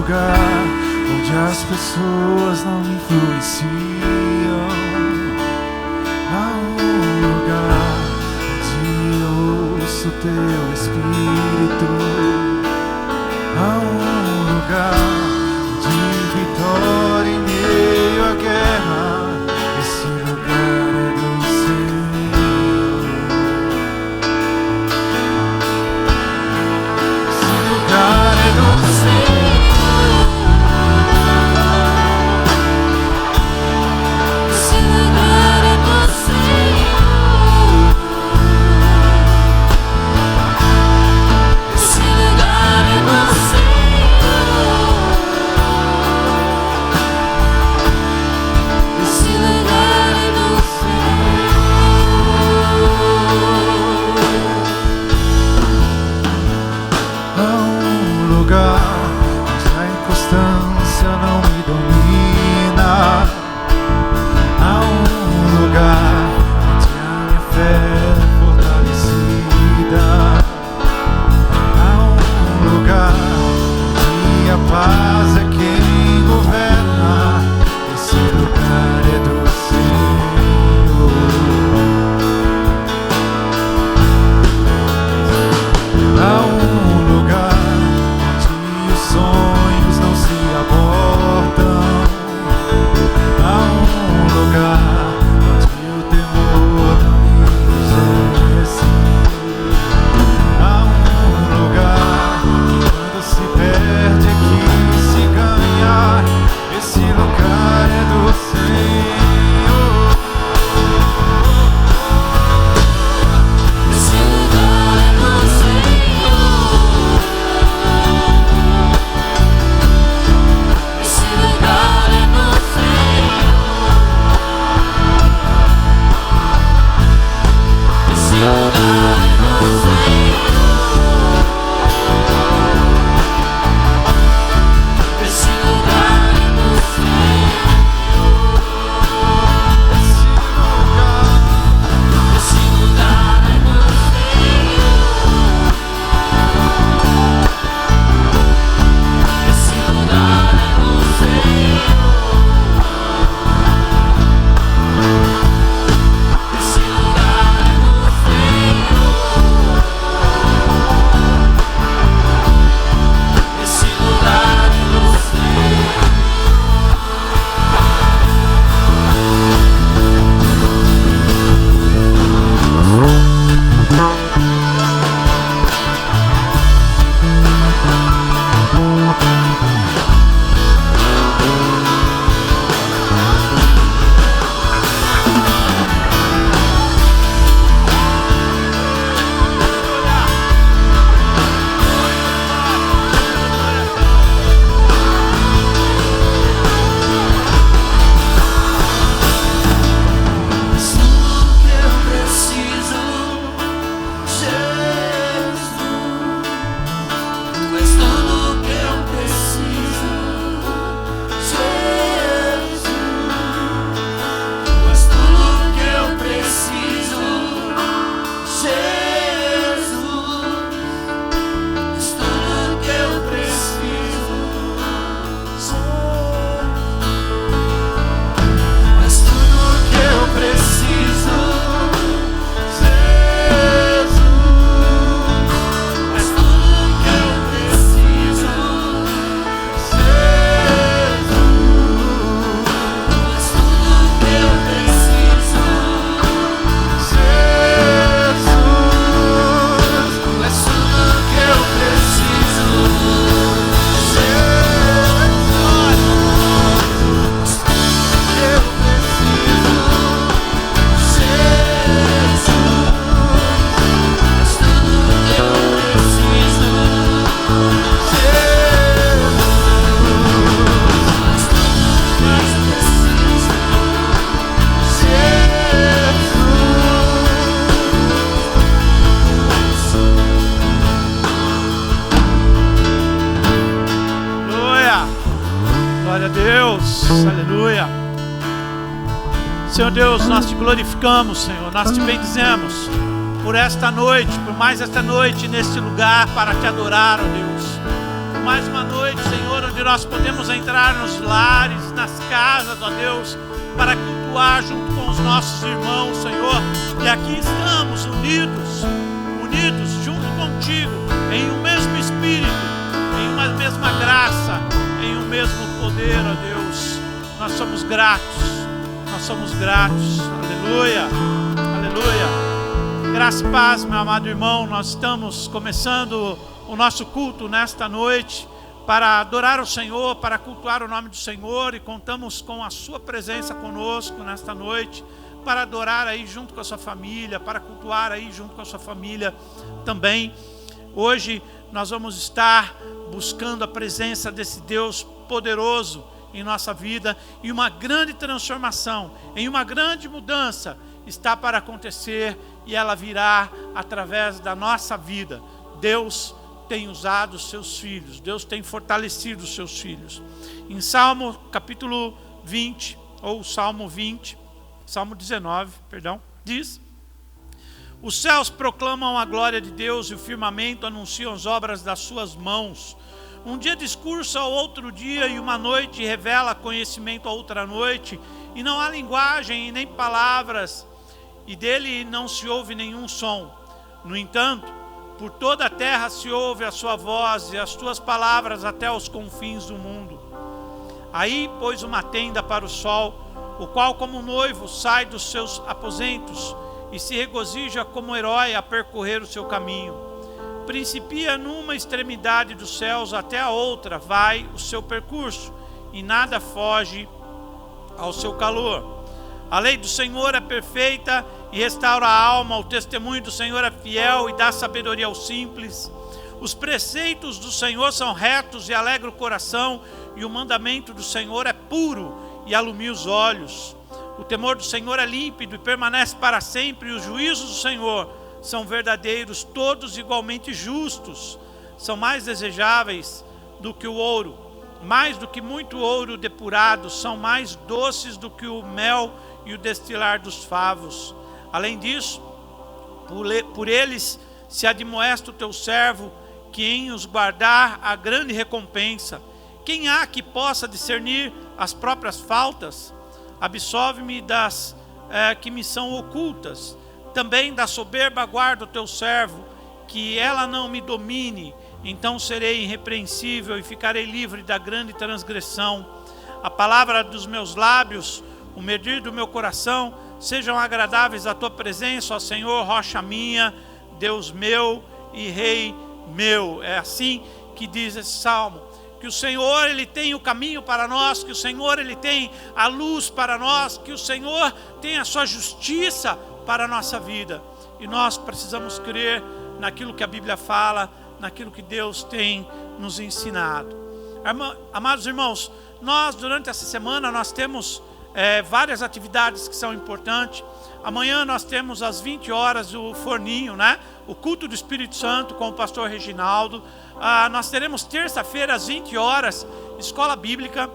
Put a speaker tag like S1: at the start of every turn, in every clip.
S1: lugar onde as pessoas não me influenciam. Há um lugar onde eu ouço teu Espírito. Há um lugar de vitória em meio à guerra. Esse lugar é do Senhor. Esse lugar é do Senhor.
S2: Aleluia. Senhor Deus, nós te glorificamos, Senhor, nós te bendizemos por esta noite, por mais esta noite neste lugar para te adorar, ó Deus. Por mais uma noite, Senhor, onde nós podemos entrar nos lares, nas casas, ó Deus, para cultuar junto com os nossos irmãos, Senhor. E aqui estamos unidos junto contigo, em um mesmo Espírito, em uma mesma graça, em um mesmo poder, ó Deus. Nós somos gratos, aleluia, aleluia. Graça e paz, meu amado irmão. Nós estamos começando o nosso culto nesta noite para adorar o Senhor, para cultuar o nome do Senhor, e contamos com a sua presença conosco nesta noite, para adorar aí junto com a sua família, para cultuar aí junto com a sua família também. Hoje nós vamos estar buscando a presença desse Deus poderoso em nossa vida, e uma grande transformação, em uma grande mudança está para acontecer, e ela virá através da nossa vida. Deus tem usado os seus filhos, Deus tem fortalecido os seus filhos. Em Salmo capítulo 20, ou Salmo 20, Salmo 19, perdão, diz: os céus proclamam a glória de Deus e o firmamento anunciam as obras das suas mãos. Um dia discursa ao outro dia, e uma noite revela conhecimento a outra noite, e não há linguagem e nem palavras, e dele não se ouve nenhum som. No entanto, por toda a terra se ouve a sua voz, e as tuas palavras até os confins do mundo. Aí pôs uma tenda para o sol, o qual como um noivo sai dos seus aposentos, e se regozija como herói a percorrer o seu caminho. Principia numa extremidade dos céus, até a outra vai o seu percurso, e nada foge ao seu calor. A lei do Senhor é perfeita e restaura a alma, o testemunho do Senhor é fiel e dá sabedoria aos simples. Os preceitos do Senhor são retos e alegra o coração, e o mandamento do Senhor é puro e alumia os olhos. O temor do Senhor é límpido e permanece para sempre, e os juízos do Senhor são verdadeiros, todos igualmente justos. São mais desejáveis do que o ouro, mais do que muito ouro depurado, são mais doces do que o mel e o destilar dos favos. Além disso, por eles se admoesta o teu servo, que em os guardar há grande recompensa. Quem há que possa discernir as próprias faltas? Absolve-me das que me são ocultas. Também da soberba guarda o teu servo, que ela não me domine. Então serei irrepreensível e ficarei livre da grande transgressão. A palavra dos meus lábios, o medir do meu coração, sejam agradáveis à tua presença, ó Senhor, rocha minha, Deus meu e Rei meu. É assim que diz esse salmo. Que o Senhor, Ele tem o caminho para nós, que o Senhor, Ele tem a luz para nós, que o Senhor tem a sua justiça para a nossa vida. E nós precisamos crer naquilo que a Bíblia fala, naquilo que Deus tem nos ensinado. Amados irmãos, nós durante essa semana nós temos várias atividades que são importantes. Amanhã nós temos às 20 horas o forninho, né? O culto do Espírito Santo com o pastor Reginaldo. Nós teremos terça-feira às 20 horas escola bíblica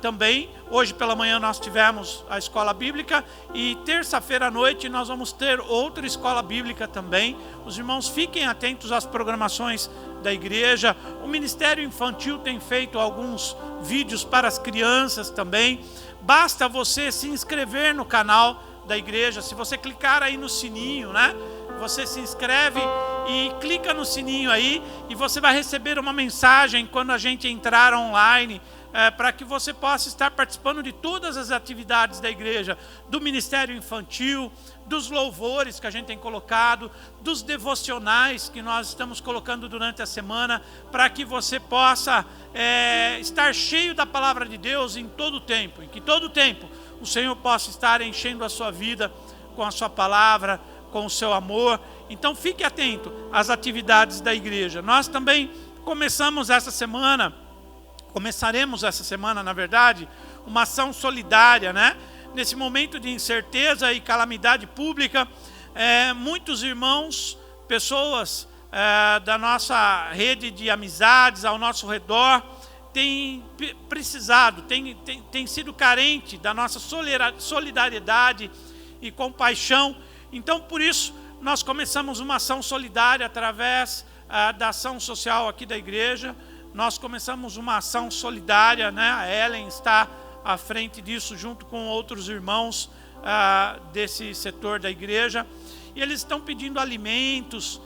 S2: também. Hoje pela manhã nós tivemos a escola bíblica, e terça-feira à noite nós vamos ter outra escola bíblica também. Os irmãos fiquem atentos às programações da igreja. O Ministério Infantil tem feito alguns vídeos para as crianças também. Basta você se inscrever no canal da igreja. Se você clicar aí no sininho, né? Você se inscreve e clica no sininho aí, e você vai receber uma mensagem quando a gente entrar online, para que você possa estar participando de todas as atividades da igreja, do Ministério Infantil, dos louvores que a gente tem colocado, dos devocionais que nós estamos colocando durante a semana, para que você possa estar cheio da palavra de Deus em todo o tempo, em que todo o tempo o Senhor possa estar enchendo a sua vida com a sua palavra, com o seu amor. Então fique atento às atividades da igreja. Nós também começaremos essa semana, na verdade, uma ação solidária, né? Nesse momento de incerteza e calamidade pública, muitos irmãos, pessoas da nossa rede de amizades ao nosso redor, têm precisado, têm sido carente da nossa solidariedade e compaixão. Então, por isso, nós começamos uma ação solidária através da ação social aqui da igreja. nós começamos uma ação solidária, né? A Ellen está à frente disso, junto com outros irmãos desse setor da igreja. E eles estão pedindo alimentos,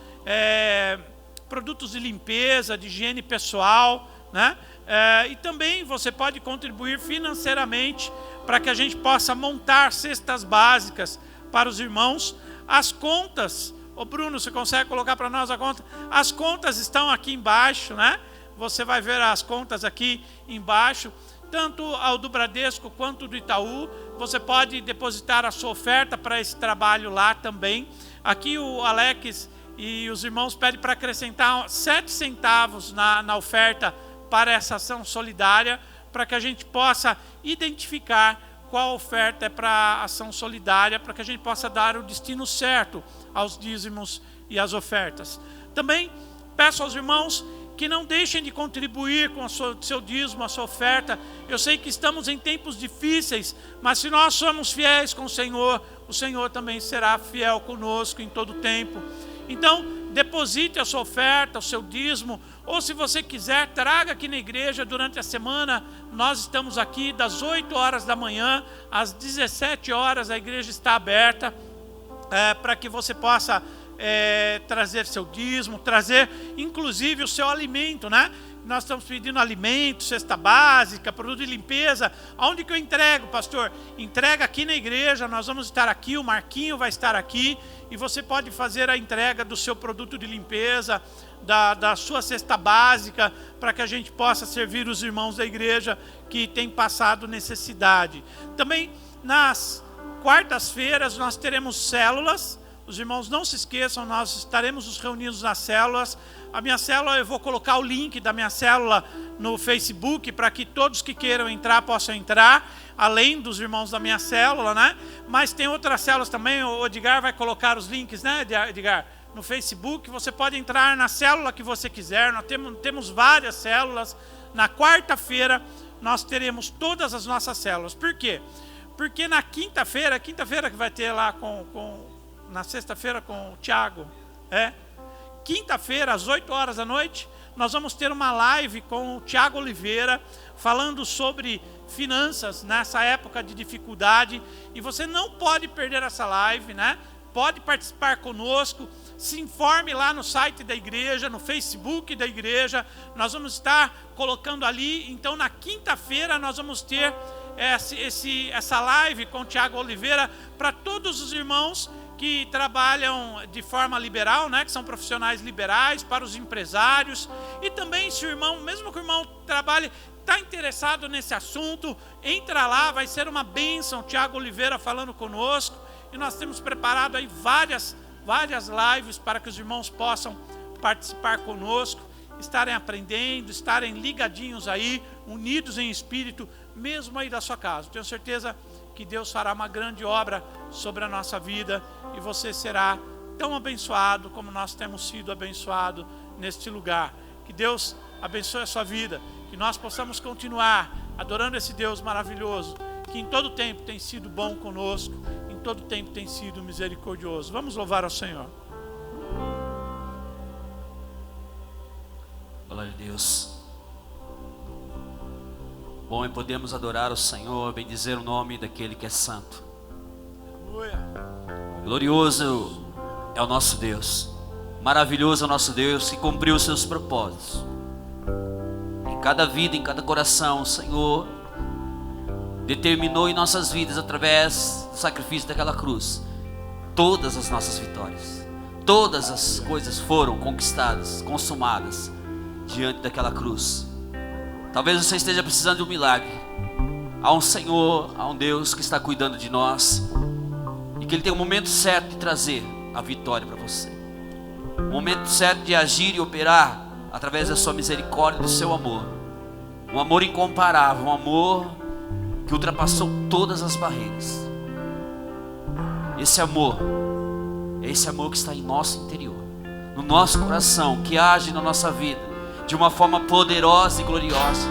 S2: produtos de limpeza, de higiene pessoal, né? E também você pode contribuir financeiramente para que a gente possa montar cestas básicas para os irmãos. As contas, ô Bruno, você consegue colocar para nós a conta? As contas estão aqui embaixo, né? Você vai ver as contas aqui embaixo, tanto ao do Bradesco quanto do Itaú. Você pode depositar a sua oferta para esse trabalho lá também. Aqui o Alex e os irmãos pedem para acrescentar 7 centavos na oferta para essa ação solidária, para que a gente possa identificar qual oferta é para a ação solidária, para que a gente possa dar o destino certo aos dízimos e às ofertas. Também peço aos irmãos que não deixem de contribuir com o seu dízimo, a sua oferta. Eu sei que estamos em tempos difíceis, mas se nós somos fiéis com o Senhor também será fiel conosco em todo o tempo. Então, deposite a sua oferta, o seu dízimo, ou se você quiser, traga aqui na igreja durante a semana. Nós estamos aqui das 8 horas da manhã às 17 horas, a igreja está aberta para que você possa trazer seu dízimo, trazer inclusive o seu alimento, né? Nós estamos pedindo alimento, cesta básica, produto de limpeza. Aonde que eu entrego, pastor? Entrega aqui na igreja, nós vamos estar aqui, o Marquinho vai estar aqui, e você pode fazer a entrega do seu produto de limpeza, da sua cesta básica, para que a gente possa servir os irmãos da igreja que têm passado necessidade. Também nas quartas-feiras nós teremos células. Os irmãos não se esqueçam, nós estaremos nos reunidos nas células. A minha célula, eu vou colocar o link da minha célula no Facebook, para que todos que queiram entrar possam entrar, além dos irmãos da minha célula, né? Mas tem outras células também, o Edgar vai colocar os links, né, Edgar? No Facebook, você pode entrar na célula que você quiser. Nós temos várias células. Na quarta-feira nós teremos todas as nossas células. Por quê? Porque na quinta-feira que vai ter lá na sexta-feira com o Tiago, quinta-feira às 8 horas da noite, nós vamos ter uma live com o Tiago Oliveira, falando sobre finanças nessa época de dificuldade, e você não pode perder essa live, né? Pode participar conosco, se informe lá no site da igreja, no Facebook da igreja, nós vamos estar colocando ali. Então na quinta-feira nós vamos ter essa live com o Tiago Oliveira, para todos os irmãos que trabalham de forma liberal, né, que são profissionais liberais, para os empresários. E também, se o irmão, mesmo que o irmão trabalhe, está interessado nesse assunto, entra lá, vai ser uma bênção. Tiago Oliveira falando conosco, e nós temos preparado aí várias lives para que os irmãos possam participar conosco, estarem aprendendo, estarem ligadinhos aí, unidos em espírito, mesmo aí da sua casa. Tenho certeza que Deus fará uma grande obra sobre a nossa vida, e você será tão abençoado como nós temos sido abençoados neste lugar. Que Deus abençoe a sua vida, que nós possamos continuar adorando esse Deus maravilhoso, que em todo tempo tem sido bom conosco, em todo tempo tem sido misericordioso. Vamos louvar ao Senhor.
S3: Glória a Deus. Bom é podermos adorar o Senhor, bendizer o nome daquele que é santo. Glorioso é o nosso Deus, maravilhoso é o nosso Deus, que cumpriu os seus propósitos. Em cada vida, em cada coração, o Senhor determinou em nossas vidas, através do sacrifício daquela cruz, todas as nossas vitórias. Todas as coisas foram conquistadas, consumadas diante daquela cruz. Talvez você esteja precisando de um milagre. Há um Senhor, há um Deus que está cuidando de nós, e que Ele tem o momento certo de trazer a vitória para você, o momento certo de agir e operar através da sua misericórdia e do seu amor. Um amor incomparável, um amor que ultrapassou todas as barreiras. Esse amor é esse amor que está em nosso interior, no nosso coração, que age na nossa vida de uma forma poderosa e gloriosa.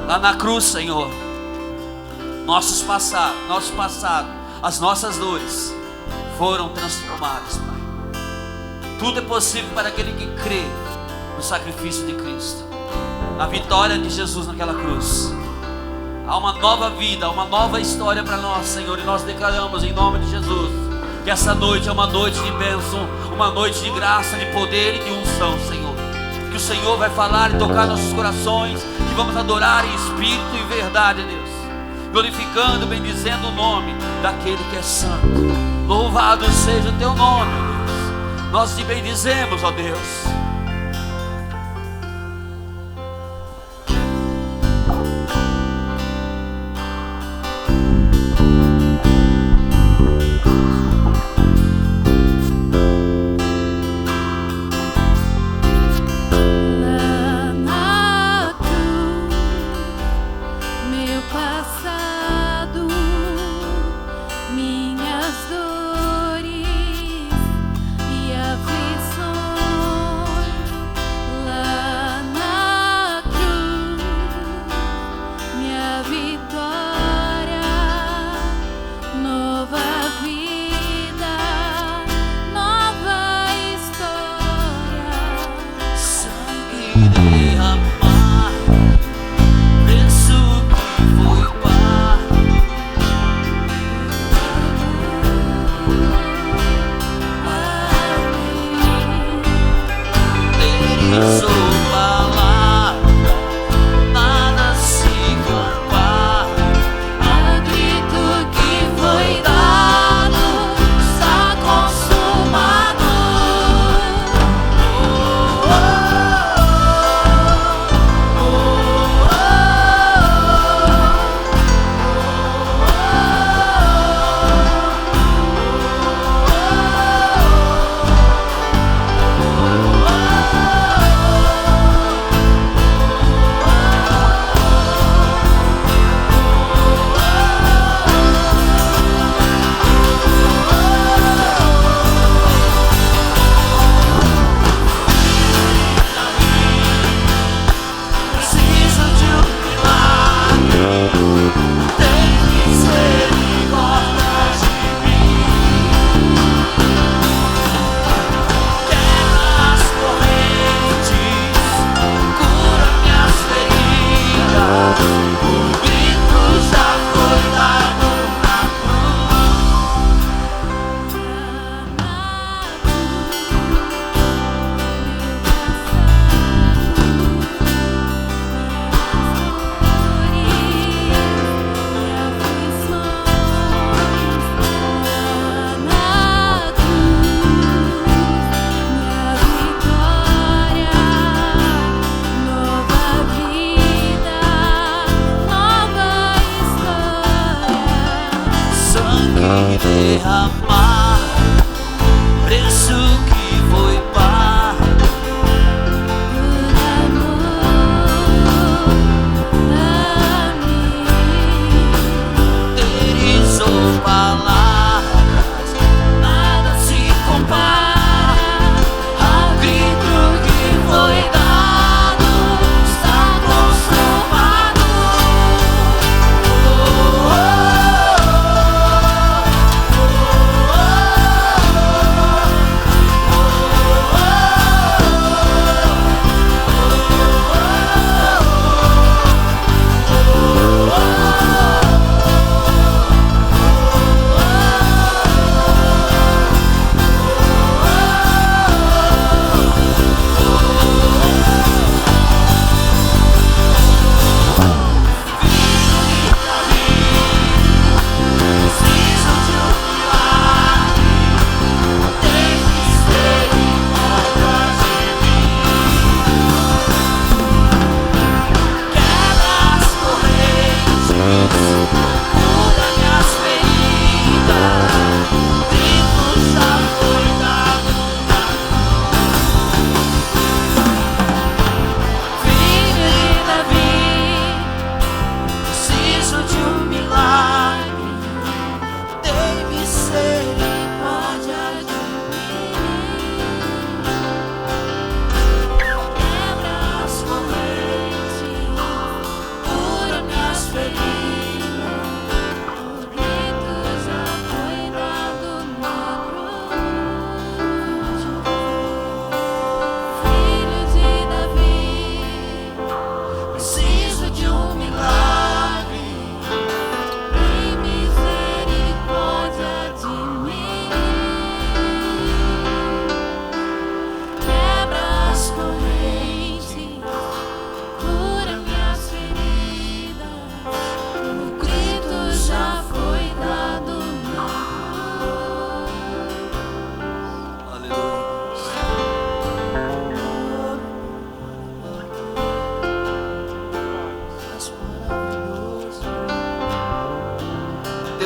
S3: Lá na cruz, Senhor, nosso passado, as nossas dores foram transformadas, Pai. Tudo é possível para aquele que crê. no sacrifício de Cristo, na vitória de Jesus naquela cruz. Há uma nova vida, uma nova história para nós, Senhor, e nós declaramos em nome de Jesus que essa noite é uma noite de bênção, uma noite de graça, de poder e de unção, Senhor. Que o Senhor vai falar e tocar nossos corações, que vamos adorar em espírito e verdade, Deus, glorificando, bendizendo o nome daquele que é santo. Louvado seja o teu nome, Deus. Nós te bendizemos, ó Deus. Derramar, preço que foi pago por amor a mim. Teres ou palavras, nada se compara ao grito que foi dado, está consumado. Oh, oh, oh.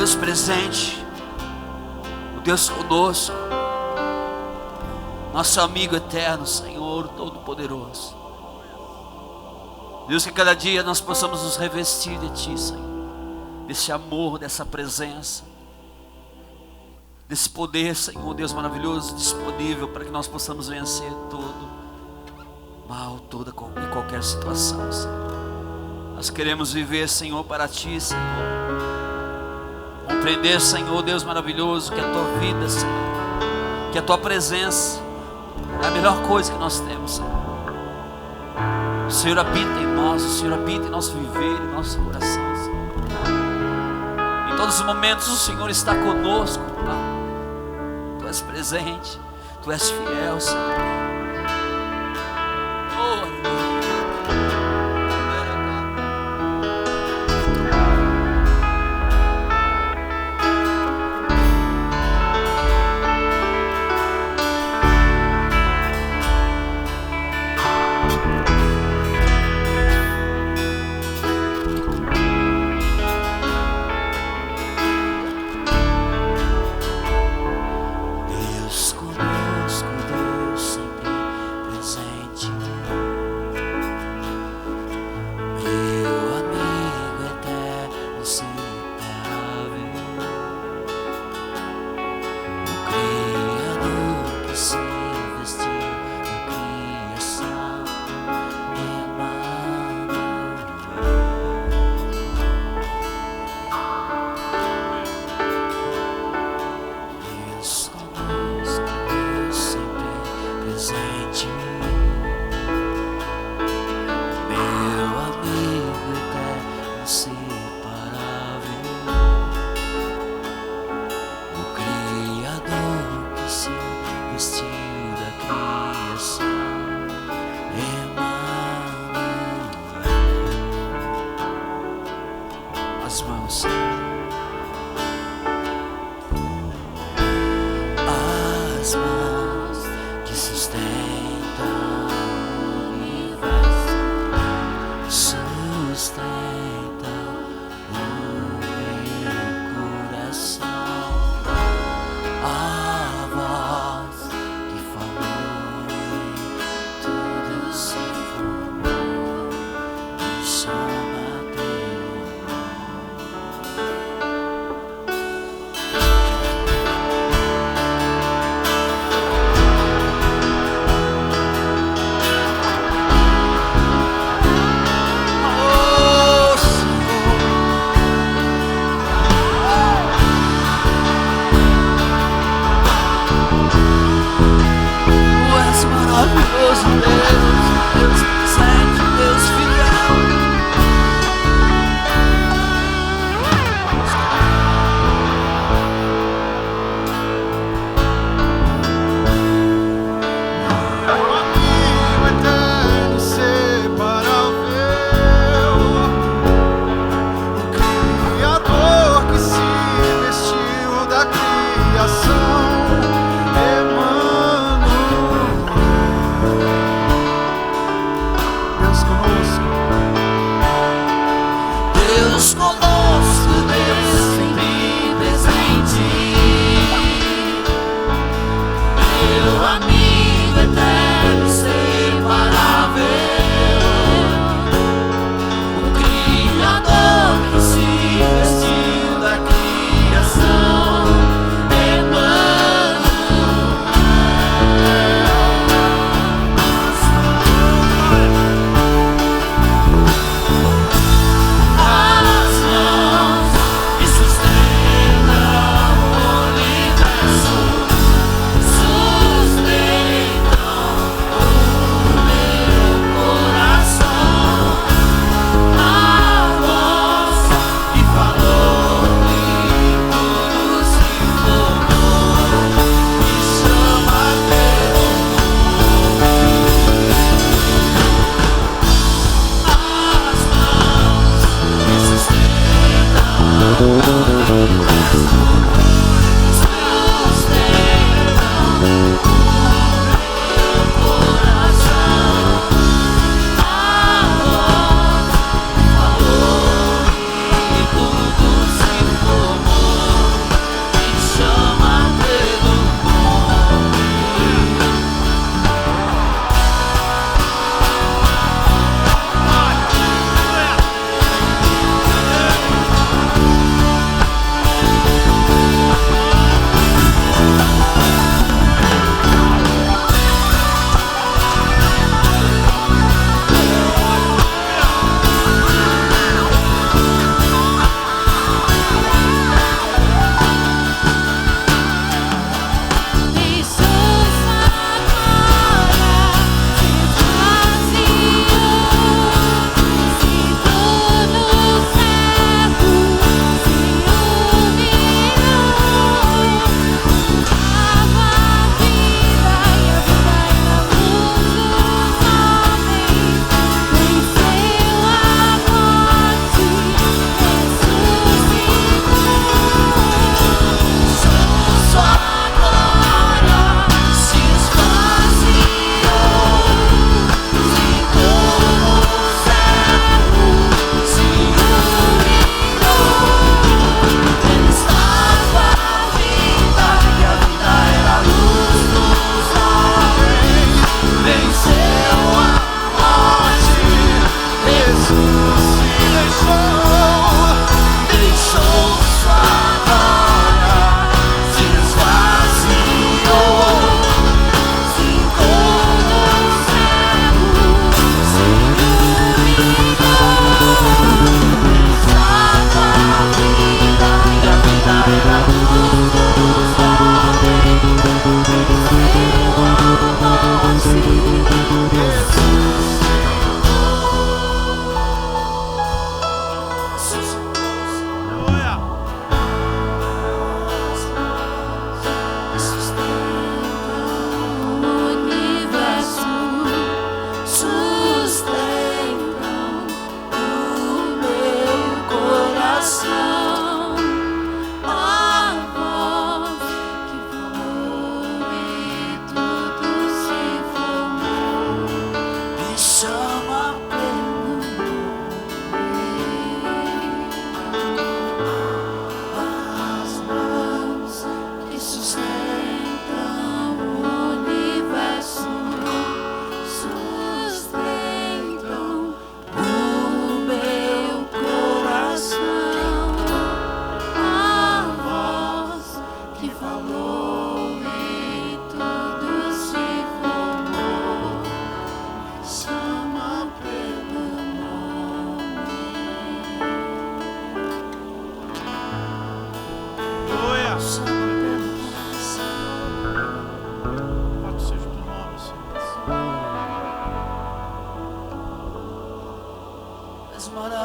S3: Deus presente, o Deus conosco, nosso amigo eterno, Senhor Todo-Poderoso. Deus, que cada dia nós possamos nos revestir de Ti, Senhor, desse amor, dessa presença, desse poder, Senhor Deus maravilhoso, disponível para que nós possamos vencer todo mal, toda e qualquer situação, Senhor. Nós queremos viver, Senhor, para Ti, Senhor. Compreender, Senhor Deus maravilhoso, que a Tua vida, Senhor, que a Tua presença é a melhor coisa que nós temos, Senhor. O Senhor habita em nós, o Senhor habita em nosso viver, em nosso coração, Senhor. Em todos os momentos o Senhor está conosco, Pai. Tu és presente, Tu és fiel, Senhor. Oh, aleluia.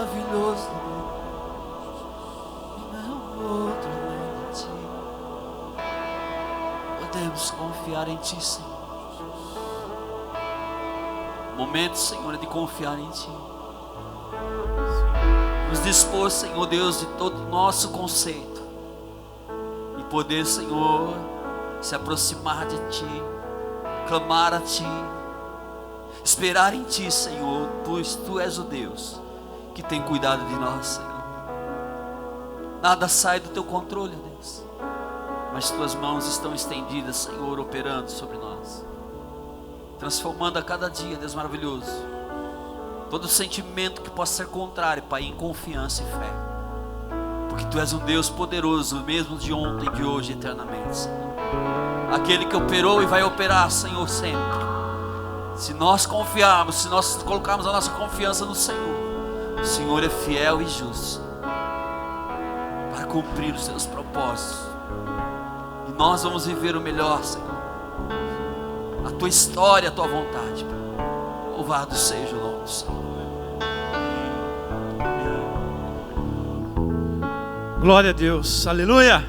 S3: maravilhoso. Não outro além de ti. Podemos confiar em ti, Senhor. O momento, Senhor, é de confiar em ti. Nos dispor, Senhor Deus, de todo o nosso conceito. E poder, Senhor, se aproximar de ti, clamar a ti, esperar em ti, Senhor, pois tu és o Deus que tem cuidado de nós, Senhor. Nada sai do teu controle, Deus, mas tuas mãos estão estendidas, Senhor, operando sobre nós, transformando a cada dia, Deus maravilhoso, todo sentimento que possa ser contrário, Pai, em confiança e fé, porque tu és um Deus poderoso, mesmo de ontem, de hoje, eternamente, Senhor. Aquele que operou e vai operar, Senhor, sempre. Se nós confiarmos, se nós colocarmos a nossa confiança no Senhor, o Senhor é fiel e justo para cumprir os seus propósitos. E nós vamos viver o melhor, Senhor. A tua história, a tua vontade, Pai. Louvado seja o nome do Senhor.
S2: Glória a Deus, aleluia,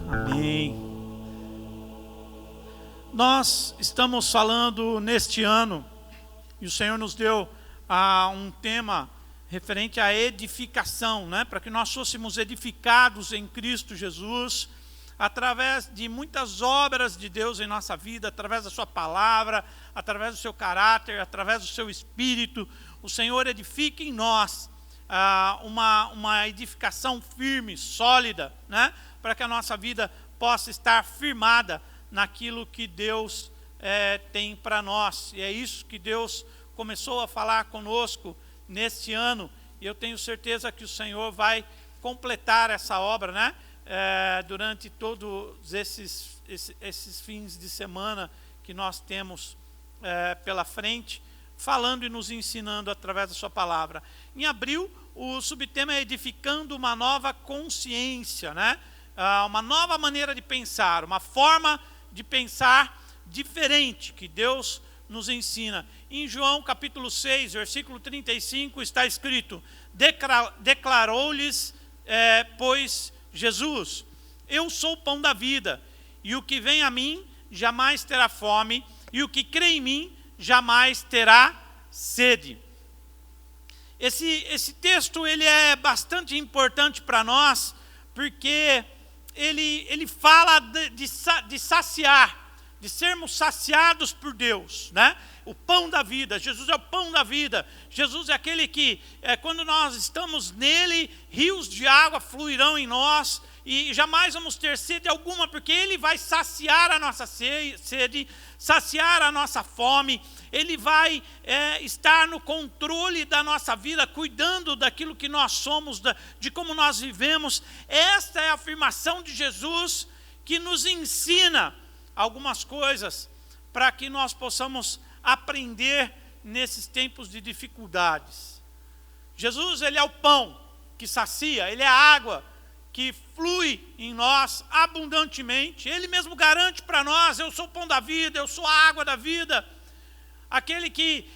S2: amém. Nós estamos falando neste ano, e o Senhor nos deu um tema referente à edificação, né? Para que nós fôssemos edificados em Cristo Jesus, através de muitas obras de Deus em nossa vida, através da sua palavra, através do seu caráter, através do seu espírito. O Senhor edifica em nós uma edificação firme, sólida, né? Para que a nossa vida possa estar firmada naquilo que Deus tem para nós. E é isso que Deus começou a falar conosco neste ano, e eu tenho certeza que o Senhor vai completar essa obra, né? Durante todos esses fins de semana que nós temos pela frente, falando e nos ensinando através da sua palavra. Em abril, o subtema é edificando uma nova consciência, né? Uma nova maneira de pensar, uma forma de pensar diferente que Deus nos ensina. Em João capítulo 6, versículo 35 está escrito: declarou-lhes, pois Jesus: eu sou o pão da vida, e o que vem a mim jamais terá fome, e o que crê em mim jamais terá sede. Esse texto ele é bastante importante para nós, porque ele fala de saciar, de sermos saciados por Deus, né? O pão da vida, Jesus é o pão da vida. Jesus é aquele que, quando nós estamos nele, rios de água fluirão em nós, e jamais vamos ter sede alguma, porque Ele vai saciar a nossa sede, saciar a nossa fome. Ele vai estar no controle da nossa vida, cuidando daquilo que nós somos, de como nós vivemos. Esta é a afirmação de Jesus, que nos ensina algumas coisas para que nós possamos aprender nesses tempos de dificuldades. Jesus, Ele é o pão que sacia, Ele é a água que flui em nós abundantemente. Ele mesmo garante para nós: eu sou o pão da vida, eu sou a água da vida. Aquele que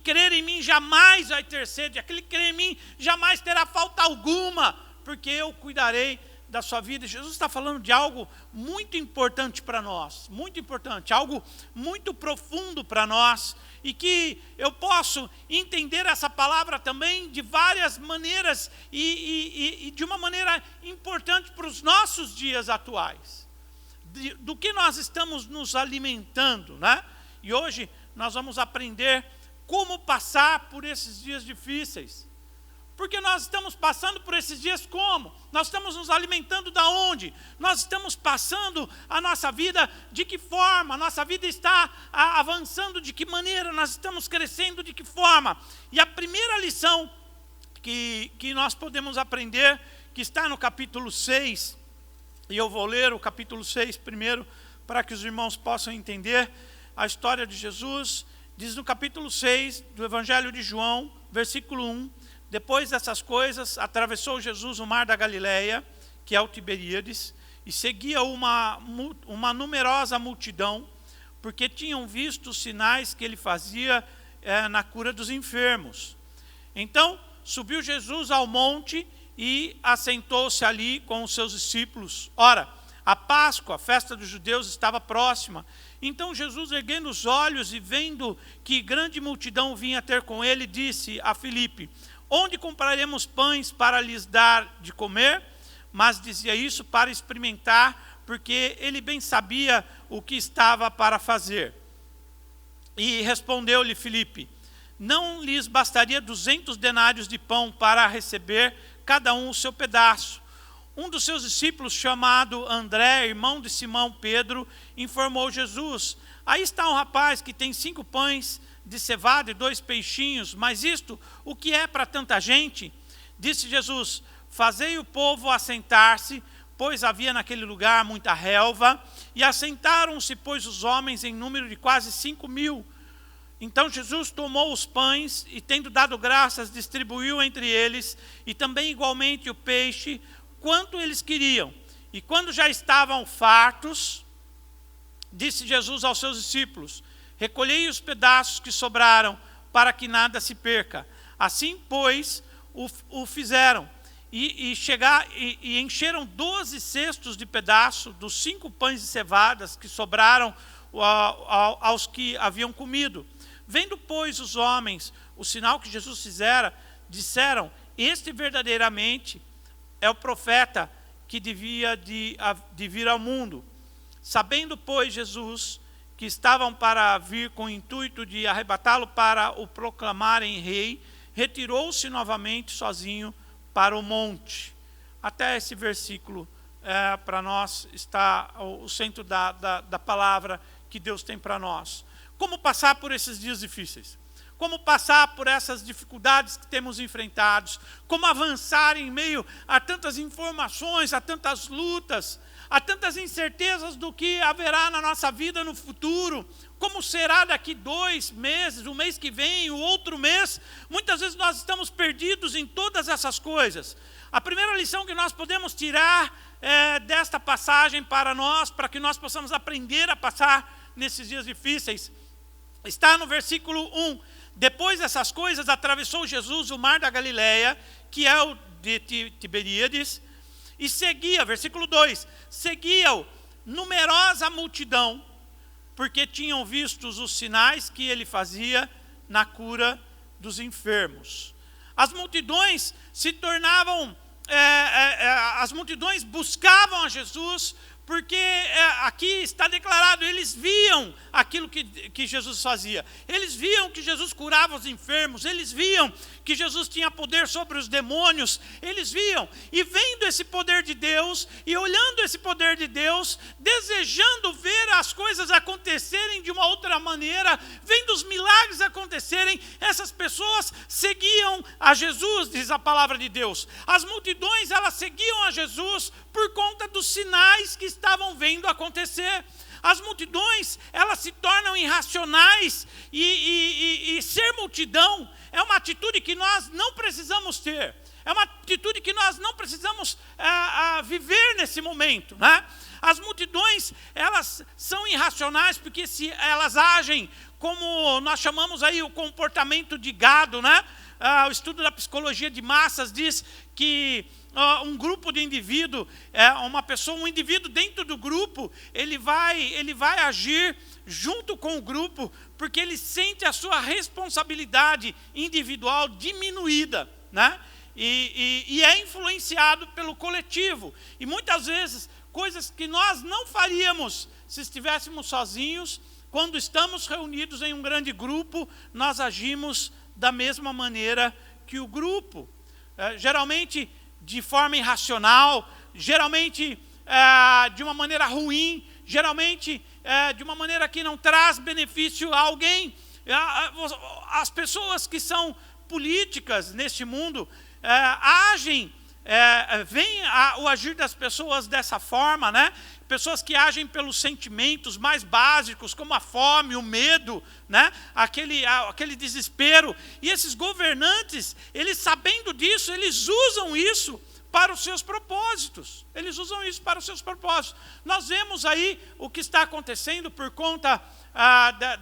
S2: crer em mim jamais vai ter sede, aquele que crer em mim jamais terá falta alguma, porque eu cuidarei da sua vida. Jesus está falando de algo muito importante para nós, muito importante, algo muito profundo para nós, e que eu posso entender essa palavra também de várias maneiras, e de uma maneira importante para os nossos dias atuais, do que nós estamos nos alimentando, né? E hoje nós vamos aprender como passar por esses dias difíceis. Porque nós estamos passando por esses dias como? Nós estamos nos alimentando da onde? Nós estamos passando a nossa vida de que forma? A nossa vida está avançando de que maneira? Nós estamos crescendo de que forma? E a primeira lição que nós podemos aprender, que está no capítulo 6, e eu vou ler o capítulo 6 primeiro, para que os irmãos possam entender a história de Jesus. Diz no capítulo 6 do Evangelho de João, versículo 1: depois dessas coisas, atravessou Jesus o mar da Galileia, que é o Tiberíades, e seguia uma numerosa multidão, porque tinham visto os sinais que ele fazia na cura dos enfermos. Então subiu Jesus ao monte e assentou-se ali com os seus discípulos. Ora, a Páscoa, a festa dos judeus, estava próxima. Então Jesus, erguendo os olhos e vendo que grande multidão vinha ter com ele, disse a Filipe: onde compraremos pães para lhes dar de comer? Mas dizia isso para experimentar, porque ele bem sabia o que estava para fazer. E respondeu-lhe Filipe: não lhes bastaria 200 denários de pão para receber cada um o seu pedaço? Um dos seus discípulos, chamado André, irmão de Simão Pedro, informou Jesus: aí está um rapaz que tem 5 pães de cevada e 2 peixinhos, mas isto, o que é para tanta gente? Disse Jesus: fazei o povo assentar-se, pois havia naquele lugar muita relva, e assentaram-se, pois, os homens em número de quase 5.000. Então Jesus tomou os pães e, tendo dado graças, distribuiu entre eles, e também igualmente o peixe, quanto eles queriam. E quando já estavam fartos, disse Jesus aos seus discípulos: recolhei os pedaços que sobraram, para que nada se perca. Assim, pois, o fizeram. E encheram 12 cestos de pedaço dos 5 pães de cevadas que sobraram aos que haviam comido. Vendo, pois, os homens o sinal que Jesus fizera, disseram: este verdadeiramente é o profeta que devia de vir ao mundo. Sabendo, pois, Jesus que estavam para vir com o intuito de arrebatá-lo para o proclamarem rei, retirou-se novamente sozinho para o monte. Até esse versículo, para nós, está o centro da palavra que Deus tem para nós. Como passar por esses dias difíceis? Como passar por essas dificuldades que temos enfrentados? Como avançar em meio a tantas informações, a tantas lutas, a tantas incertezas do que haverá na nossa vida no futuro? Como será daqui 2 meses, o mês que vem, o outro mês? Muitas vezes nós estamos perdidos em todas essas coisas. A primeira lição que nós podemos tirar desta passagem para nós, para que nós possamos aprender a passar nesses dias difíceis, está no versículo 1. Depois dessas coisas, atravessou Jesus o mar da Galileia, que é o de Tiberíades, e seguia, versículo 2, seguia-o numerosa multidão, porque tinham visto os sinais que ele fazia na cura dos enfermos. As multidões se tornavam, as multidões buscavam a Jesus, porque aqui está declarado, eles viam aquilo que Jesus fazia. Eles viam que Jesus curava os enfermos, eles viam que Jesus tinha poder sobre os demônios, eles viam, e vendo esse poder de Deus, e olhando esse poder de Deus, desejando ver as coisas acontecerem de uma outra maneira, vendo os milagres acontecerem, essas pessoas seguiam a Jesus, diz a palavra de Deus. As multidões, elas seguiam a Jesus por conta dos sinais que estavam vendo acontecer. As multidões, elas se tornam irracionais, e ser multidão é uma atitude que nós não precisamos ter. É uma atitude que nós não precisamos viver nesse momento, né? As multidões, elas são irracionais porque se elas agem como nós chamamos aí o comportamento de gado, né? O estudo da psicologia de massas diz que um grupo de indivíduo, um indivíduo dentro do grupo, ele vai agir junto com o grupo, porque ele sente a sua responsabilidade individual diminuída, né? E é influenciado pelo coletivo. E muitas vezes, coisas que nós não faríamos se estivéssemos sozinhos, quando estamos reunidos em um grande grupo, nós agimos da mesma maneira que o grupo. Geralmente de forma irracional, geralmente de uma maneira ruim, geralmente de uma maneira que não traz benefício a alguém. As pessoas que são políticas neste mundo agem, veem o agir das pessoas dessa forma, né? Pessoas que agem pelos sentimentos mais básicos, como a fome, o medo, né? Aquele desespero. E esses governantes, eles sabendo disso, eles usam isso para os seus propósitos. Eles usam isso para os seus propósitos. Nós vemos aí o que está acontecendo por conta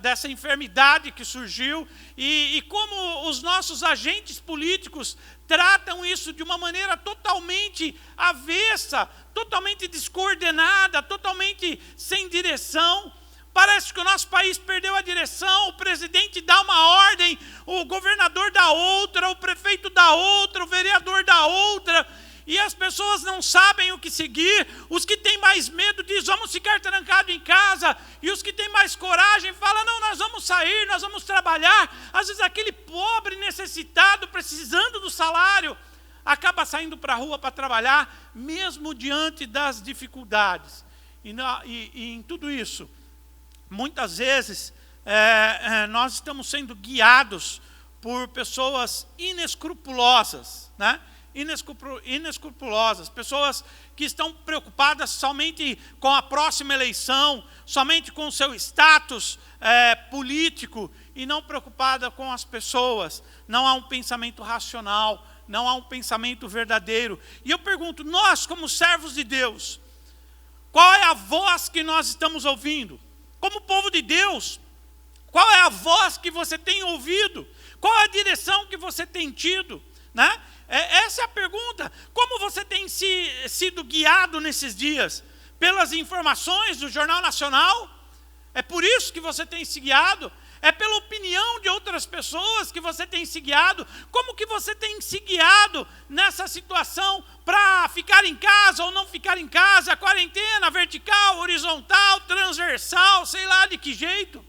S2: dessa enfermidade que surgiu e como os nossos agentes políticos tratam isso de uma maneira totalmente avessa, totalmente descoordenada, totalmente sem direção. Parece que o nosso país perdeu a direção, o presidente dá uma ordem, o governador dá outra, o prefeito dá outra, o vereador dá outra, e as pessoas não sabem o que seguir. Os que têm mais medo dizem, vamos ficar trancados em casa, e os que têm mais coragem falam, não, nós vamos sair, nós vamos trabalhar. Às vezes aquele pobre necessitado, precisando do salário, acaba saindo para a rua para trabalhar, mesmo diante das dificuldades. E em tudo isso, muitas vezes, nós estamos sendo guiados por pessoas inescrupulosas, né? Inescrupulosas, pessoas que estão preocupadas somente com a próxima eleição, somente com o seu status político, e não preocupada com as pessoas. Não há um pensamento racional, não há um pensamento verdadeiro. E eu pergunto, nós como servos de Deus, qual é a voz que nós estamos ouvindo? Como povo de Deus, qual é a voz que você tem ouvido? Qual é a direção que você tem tido? Né? Essa é a pergunta. Como você tem sido guiado nesses dias? Pelas informações do Jornal Nacional? É por isso que você tem se guiado? É pela opinião de outras pessoas que você tem se guiado? Como que você tem se guiado nessa situação para ficar em casa ou não ficar em casa? Quarentena, vertical, horizontal, transversal, sei lá de que jeito.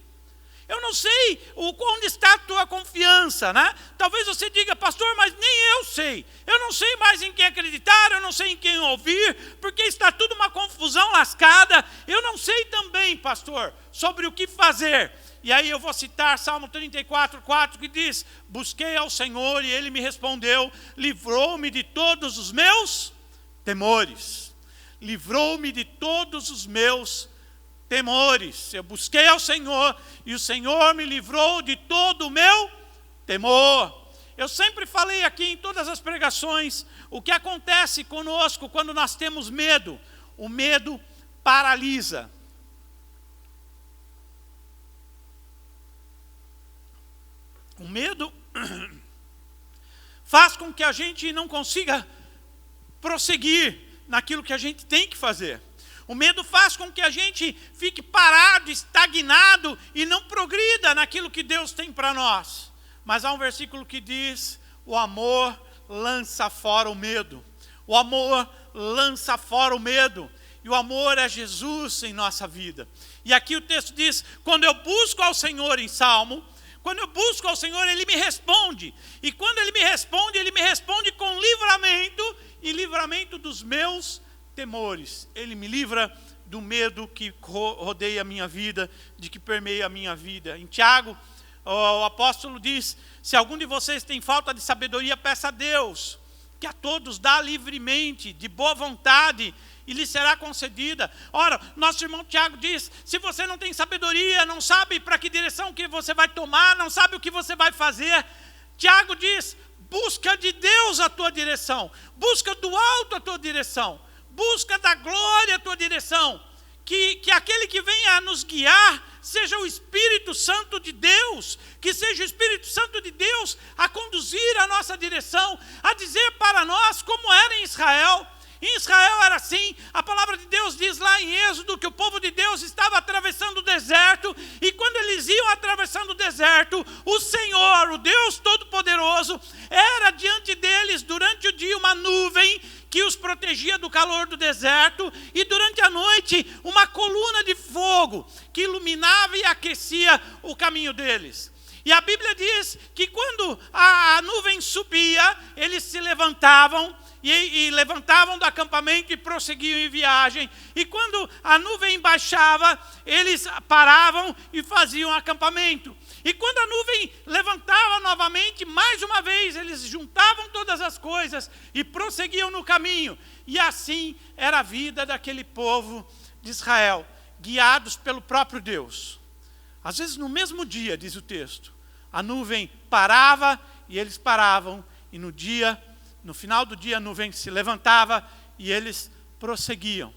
S2: Eu não sei onde está a tua confiança, né? Talvez você diga, pastor, mas nem eu sei. Eu não sei mais em quem acreditar, eu não sei em quem ouvir, porque está tudo uma confusão lascada. Eu não sei também, pastor, sobre o que fazer. E aí eu vou citar Salmo 34:4, que diz, busquei ao Senhor e Ele me respondeu, livrou-me de todos os meus temores. Livrou-me de todos os meus temores. Eu busquei ao Senhor e o Senhor me livrou de todo o meu temor. Eu sempre falei aqui em todas as pregações, o que acontece conosco quando nós temos medo. O medo paralisa. O medo faz com que a gente não consiga prosseguir naquilo que a gente tem que fazer. O medo faz com que a gente fique parado, estagnado e não progrida naquilo que Deus tem para nós. Mas há um versículo que diz, o amor lança fora o medo. O amor lança fora o medo. E o amor é Jesus em nossa vida. E aqui o texto diz, quando eu busco ao Senhor em Salmo, quando eu busco ao Senhor, Ele me responde. E quando Ele me responde com livramento, e livramento dos meus temores. Ele me livra do medo que rodeia a minha vida, de que permeia a minha vida. Em Tiago, o apóstolo diz, se algum de vocês tem falta de sabedoria, peça a Deus, que a todos dá livremente, de boa vontade, e lhe será concedida. Ora, nosso irmão Tiago diz, se você não tem sabedoria, não sabe para que direção que você vai tomar, não sabe o que você vai fazer, Tiago diz, busca de Deus a tua direção, busca do alto a tua direção, busca da glória a tua direção, que aquele que venha a nos guiar seja o Espírito Santo de Deus, que seja o Espírito Santo de Deus a conduzir a nossa direção, a dizer para nós como era em Israel. Em Israel era assim, a palavra de Deus diz lá em Êxodo que o povo de Deus estava atravessando o deserto, e quando eles iam atravessando o deserto, o Senhor, o Deus Todo-Poderoso, era diante deles durante o dia uma nuvem que os protegia do calor do deserto, e durante a noite uma coluna de fogo que iluminava e aquecia o caminho deles. E a Bíblia diz que quando a nuvem subia, eles se levantavam, e levantavam do acampamento e prosseguiam em viagem. E quando a nuvem baixava, eles paravam e faziam acampamento. E quando a nuvem levantava novamente, mais uma vez, eles juntavam todas as coisas e prosseguiam no caminho. E assim era a vida daquele povo de Israel, guiados pelo próprio Deus. Às vezes no mesmo dia, diz o texto, a nuvem parava e eles paravam, e no dia No final do dia a nuvem se levantava e eles prosseguiam.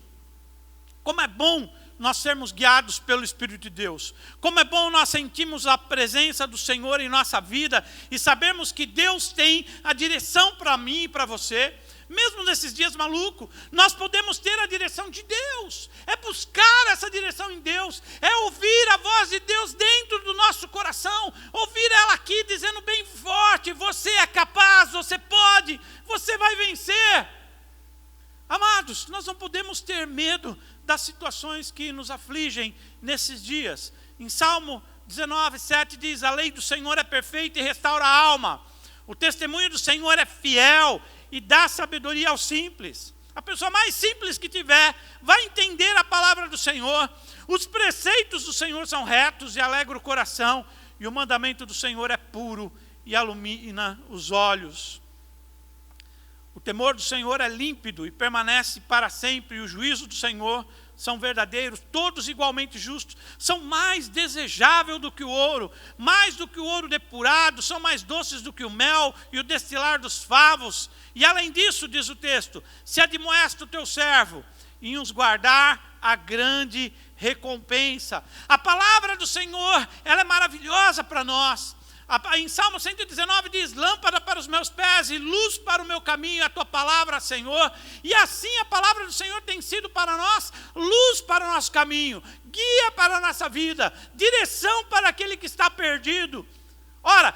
S2: Como é bom nós sermos guiados pelo Espírito de Deus. Como é bom nós sentirmos a presença do Senhor em nossa vida e sabermos que Deus tem a direção para mim e para você. Mesmo nesses dias malucos, nós podemos ter a direção de Deus. É buscar essa direção em Deus. É ouvir a voz de Deus dentro do nosso coração. Ouvir ela aqui dizendo bem forte: você é capaz, você pode, você vai vencer. Amados, nós não podemos ter medo das situações que nos afligem nesses dias. Em Salmo 19:7 diz: a lei do Senhor é perfeita e restaura a alma. O testemunho do Senhor é fiel e dá sabedoria aos simples. A pessoa mais simples que tiver vai entender a palavra do Senhor. Os preceitos do Senhor são retos e alegram o coração, e o mandamento do Senhor é puro e ilumina os olhos. O temor do Senhor é límpido e permanece para sempre, e o juízo do Senhor são verdadeiros, todos igualmente justos. São mais desejáveis do que o ouro, mais do que o ouro depurado, são mais doces do que o mel e o destilar dos favos. E além disso, diz o texto, se admoesta o teu servo em os guardar a grande recompensa. A palavra do Senhor, ela é maravilhosa para nós. Em Salmo 119 diz: lâmpada para os meus pés e luz para o meu caminho, a tua palavra, Senhor. E assim a palavra do Senhor tem sido para nós luz para o nosso caminho, guia para a nossa vida, direção para aquele que está perdido. Ora,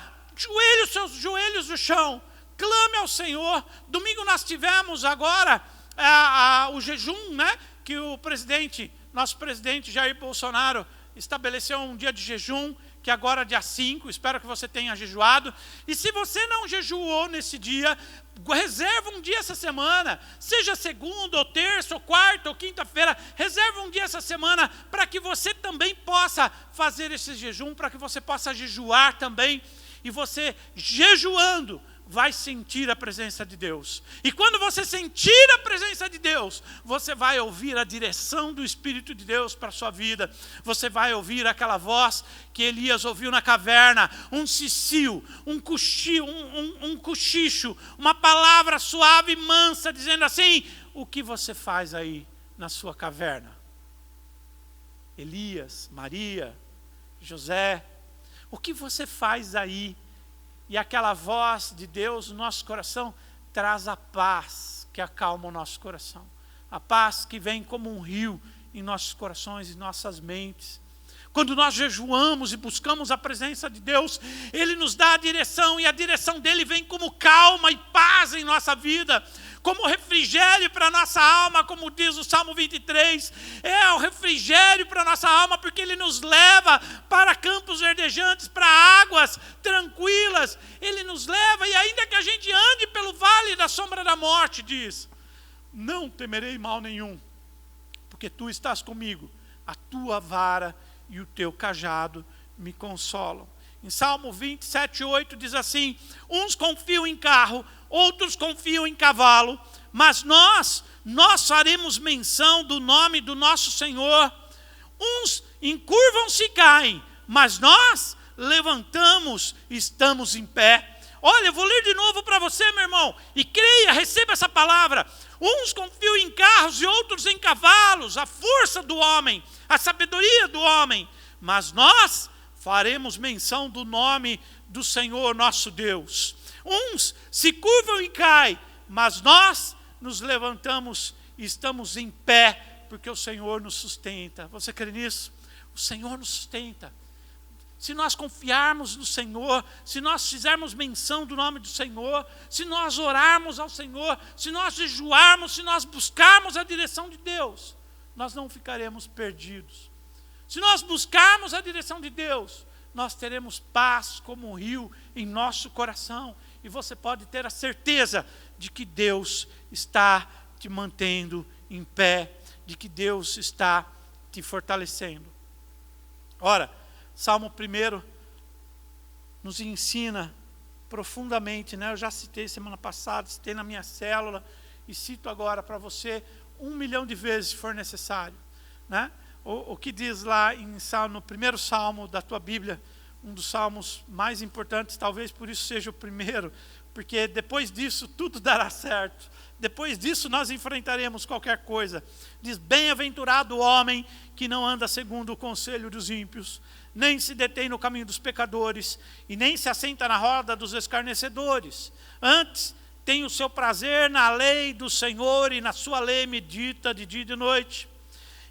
S2: seus joelhos no chão, clame ao Senhor. Domingo nós tivemos agora o jejum, né, que nosso presidente Jair Bolsonaro estabeleceu um dia de jejum, que agora é dia 5, espero que você tenha jejuado. E se você não jejuou nesse dia, reserva um dia essa semana, seja segunda, ou terça, ou quarta, ou quinta-feira, reserva um dia essa semana, para que você também possa fazer esse jejum, para que você possa jejuar também, e você jejuando, vai sentir a presença de Deus. E quando você sentir a presença de Deus, você vai ouvir a direção do Espírito de Deus para a sua vida. Você vai ouvir aquela voz que Elias ouviu na caverna, um cicio, um cochicho, uma palavra suave e mansa, dizendo assim: o que você faz aí na sua caverna? Elias, Maria, José, o que você faz aí? E aquela voz de Deus no nosso coração traz a paz que acalma o nosso coração. A paz que vem como um rio em nossos corações e nossas mentes. Quando nós jejuamos e buscamos a presença de Deus, Ele nos dá a direção, e a direção dEle vem como calma e paz em nossa vida, como refrigério para a nossa alma, como diz o Salmo 23, é o refrigério para a nossa alma, porque Ele nos leva para campos verdejantes, para águas tranquilas, Ele nos leva, e ainda que a gente ande pelo vale da sombra da morte, diz, não temerei mal nenhum, porque Tu estás comigo, a Tua vara e o Teu cajado me consolam. Em Salmo 27:8 diz assim: uns confiam em carro, outros confiam em cavalo, mas nós faremos menção do nome do nosso Senhor. Uns encurvam-se e caem, mas nós levantamos e estamos em pé. Olha, eu vou ler de novo para você, meu irmão, e creia, receba essa palavra. Uns confiam em carros e outros em cavalos, a força do homem, a sabedoria do homem, mas nós faremos menção do nome do Senhor nosso Deus. Uns se curvam e caem, mas nós nos levantamos e estamos em pé, porque o Senhor nos sustenta. Você crê nisso? O Senhor nos sustenta. Se nós confiarmos no Senhor, se nós fizermos menção do nome do Senhor, se nós orarmos ao Senhor, se nós jejuarmos, se nós buscarmos a direção de Deus, nós não ficaremos perdidos. Se nós buscarmos a direção de Deus, nós teremos paz como um rio em nosso coração. E você pode ter a certeza de que Deus está te mantendo em pé, de que Deus está te fortalecendo. Ora, Salmo 1 nos ensina profundamente, né? Eu já citei semana passada, citei na minha célula e cito agora para você 1 milhão de vezes se for necessário, né? O que diz lá no primeiro salmo da tua Bíblia, um dos salmos mais importantes, talvez por isso seja o primeiro, porque depois disso tudo dará certo. Depois disso nós enfrentaremos qualquer coisa. Diz, bem-aventurado o homem que não anda segundo o conselho dos ímpios, nem se detém no caminho dos pecadores, e nem se assenta na roda dos escarnecedores. Antes, tem o seu prazer na lei do Senhor, e na sua lei medita de dia e de noite.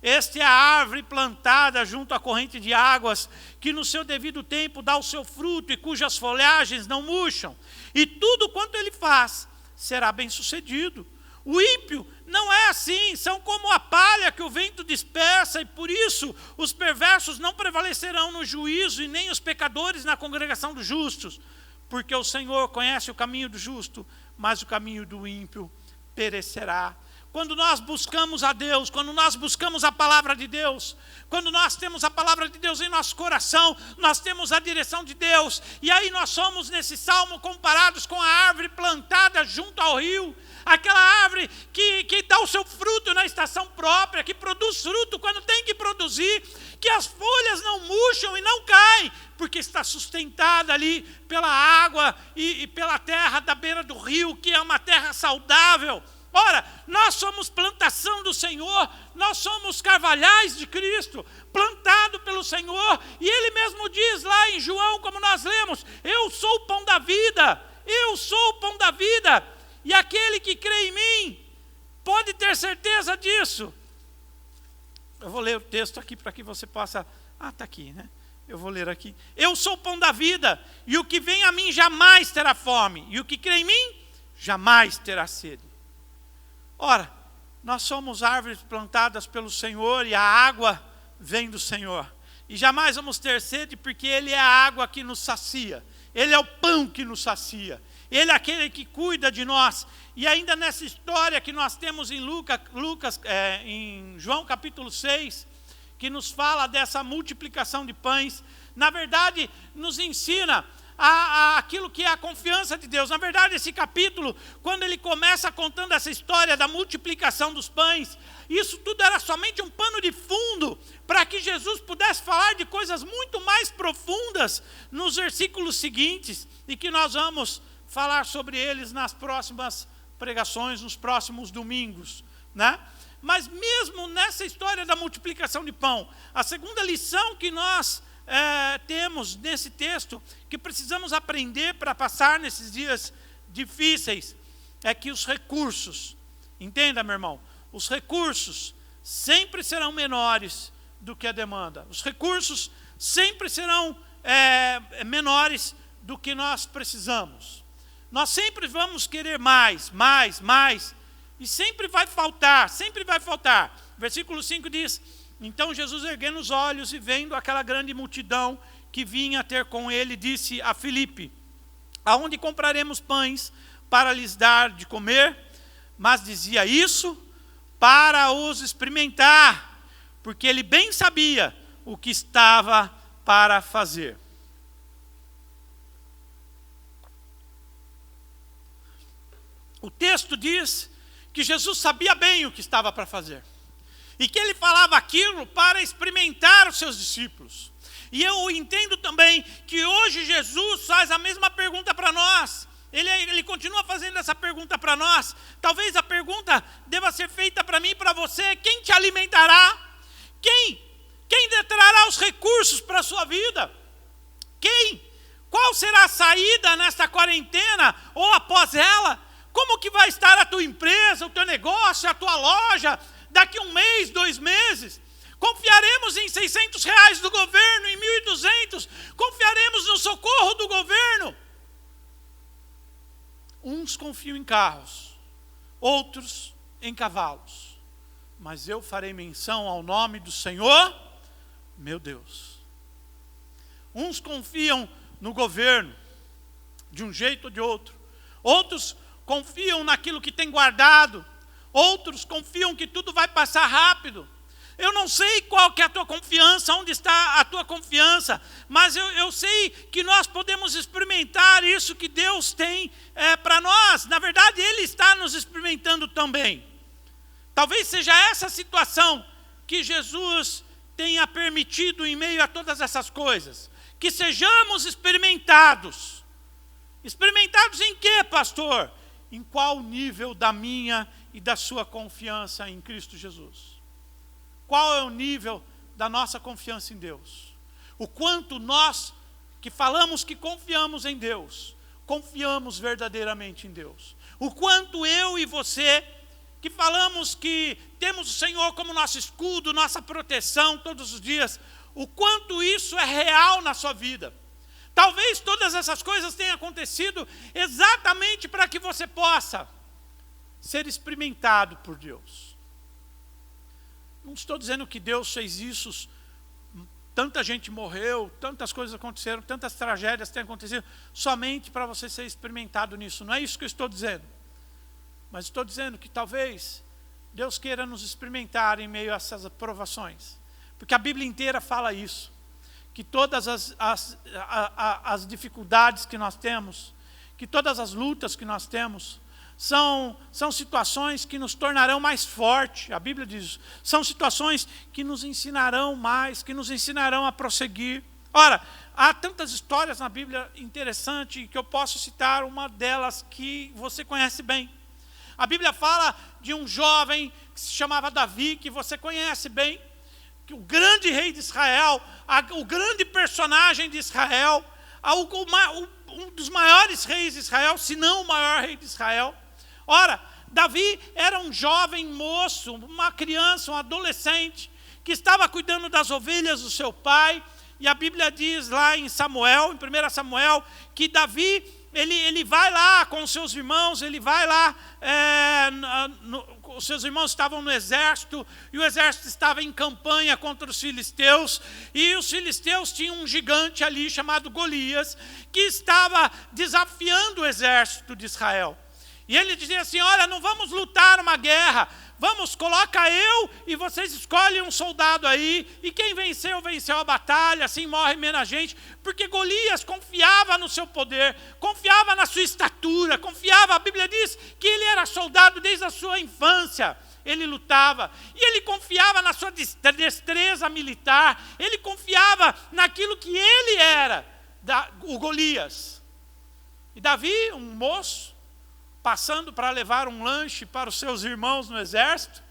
S2: Este é a árvore plantada junto à corrente de águas, que no seu devido tempo dá o seu fruto, e cujas folhagens não murcham. E tudo quanto ele faz será bem sucedido. O ímpio não é assim, são como a palha que o vento dispersa, e por isso os perversos não prevalecerão no juízo, e nem os pecadores na congregação dos justos. Porque o Senhor conhece o caminho do justo, mas o caminho do ímpio perecerá. Quando nós buscamos a Deus, quando nós buscamos a palavra de Deus, quando nós temos a palavra de Deus em nosso coração, nós temos a direção de Deus, e aí nós somos nesse salmo comparados com a árvore plantada junto ao rio, aquela árvore que dá o seu fruto na estação própria, que produz fruto quando tem que produzir, que as folhas não murcham e não caem, porque está sustentada ali pela água e pela terra da beira do rio, que é uma terra saudável. Ora, nós somos plantação do Senhor, nós somos carvalhais de Cristo, plantado pelo Senhor, e Ele mesmo diz lá em João, como nós lemos, eu sou o pão da vida, eu sou o pão da vida, e aquele que crê em mim, pode ter certeza disso. Eu vou ler o texto aqui para que você possa, está aqui, né? Eu vou ler aqui. Eu sou o pão da vida, e o que vem a mim jamais terá fome, e o que crê em mim, jamais terá sede. Ora, nós somos árvores plantadas pelo Senhor, e a água vem do Senhor. E jamais vamos ter sede, porque Ele é a água que nos sacia. Ele é o pão que nos sacia. Ele é aquele que cuida de nós. E ainda nessa história que nós temos em em João capítulo 6, que nos fala dessa multiplicação de pães, na verdade nos ensina aquilo que é a confiança de Deus. Na verdade, esse capítulo, quando ele começa contando essa história da multiplicação dos pães, isso tudo era somente um pano de fundo para que Jesus pudesse falar de coisas muito mais profundas nos versículos seguintes, e que nós vamos falar sobre eles nas próximas pregações, nos próximos domingos, né? Mas mesmo nessa história da multiplicação de pão, a segunda lição que nós temos nesse texto, que precisamos aprender para passar nesses dias difíceis, é que os recursos, entenda, meu irmão, os recursos sempre serão menores do que a demanda. Os recursos sempre serão menores do que nós precisamos. Nós sempre vamos querer mais, e sempre vai faltar, sempre vai faltar. Versículo 5 diz, então Jesus, erguendo os olhos e vendo aquela grande multidão que vinha ter com ele, disse a Filipe, aonde compraremos pães para lhes dar de comer? Mas dizia isso para os experimentar, porque ele bem sabia o que estava para fazer. O texto diz que Jesus sabia bem o que estava para fazer, e que ele falava aquilo para experimentar os seus discípulos. E eu entendo também que hoje Jesus faz a mesma pergunta para nós. Ele continua fazendo essa pergunta para nós. Talvez a pergunta deva ser feita para mim e para você: quem te alimentará? Quem trará os recursos para a sua vida? Quem? Qual será a saída nesta quarentena ou após ela? Como que vai estar a tua empresa, o teu negócio, a tua loja daqui 1 mês, 2 meses? Confiaremos em R$600 do governo, em 1.200? Confiaremos no socorro do governo? Uns confiam em carros, outros em cavalos, mas eu farei menção ao nome do Senhor, meu Deus. Uns confiam no governo, de um jeito ou de outro. Outros confiam naquilo que tem guardado. Outros confiam que tudo vai passar rápido. Eu não sei qual que é a tua confiança, onde está a tua confiança, mas eu sei que nós podemos experimentar isso que Deus tem para nós. Na verdade, Ele está nos experimentando também. Talvez seja essa situação que Jesus tenha permitido em meio a todas essas coisas, que sejamos experimentados Experimentados em quê, pastor? Em qual nível da minha e da sua confiança em Cristo Jesus? Qual é o nível da nossa confiança em Deus? O quanto nós, que falamos que confiamos em Deus, confiamos verdadeiramente em Deus? O quanto eu e você, que falamos que temos o Senhor como nosso escudo, nossa proteção todos os dias, o quanto isso é real na sua vida? Talvez todas essas coisas tenham acontecido exatamente para que você possa ser experimentado por Deus. Não estou dizendo que Deus fez isso, tanta gente morreu, tantas coisas aconteceram, tantas tragédias têm acontecido, somente para você ser experimentado nisso. Não é isso que eu estou dizendo. Mas estou dizendo que talvez Deus queira nos experimentar em meio a essas provações. Porque a Bíblia inteira fala isso. Que todas as dificuldades que nós temos, que todas as lutas que nós temos, são situações que nos tornarão mais fortes. A Bíblia diz isso. São situações que nos ensinarão mais, que nos ensinarão a prosseguir. Ora, há tantas histórias na Bíblia interessantes que eu posso citar uma delas que você conhece bem. A Bíblia fala de um jovem que se chamava Davi, que você conhece bem, que o grande rei de Israel, o grande personagem de Israel, um dos maiores reis de Israel, se não o maior rei de Israel. Ora, Davi era um jovem moço, uma criança, um adolescente, que estava cuidando das ovelhas do seu pai, e a Bíblia diz lá em Samuel, em 1 Samuel, que Davi, ele vai lá com os seus irmãos, ele vai lá, os seus irmãos estavam no exército, e o exército estava em campanha contra os filisteus, e os filisteus tinham um gigante ali chamado Golias, que estava desafiando o exército de Israel. E ele dizia assim: olha, não vamos lutar uma guerra, coloca eu e vocês escolhem um soldado aí, e quem venceu, venceu a batalha, assim morre menos gente, porque Golias confiava no seu poder, confiava na sua estatura, confiava, a Bíblia diz que ele era soldado desde a sua infância, ele lutava, e ele confiava na sua destreza militar, ele confiava naquilo que ele era, o Golias. E Davi, um moço, passando para levar um lanche para os seus irmãos no exército,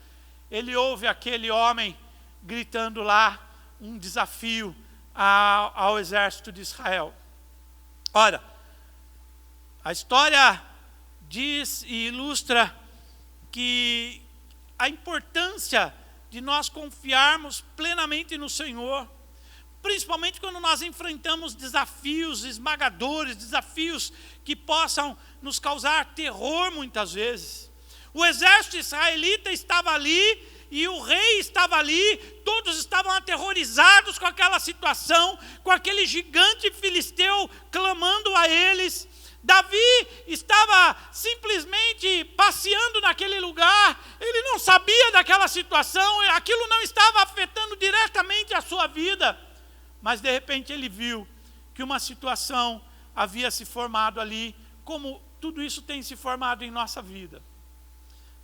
S2: ele ouve aquele homem gritando lá um desafio ao exército de Israel. Ora, a história diz e ilustra que a importância de nós confiarmos plenamente no Senhor, principalmente quando nós enfrentamos desafios esmagadores, desafios que possam nos causar terror muitas vezes. O exército israelita estava ali e o rei estava ali, todos estavam aterrorizados com aquela situação, com aquele gigante filisteu clamando a eles. Davi estava simplesmente passeando naquele lugar, ele não sabia daquela situação, aquilo não estava afetando diretamente a sua vida. Mas de repente ele viu que uma situação havia se formado ali, como tudo isso tem se formado em nossa vida.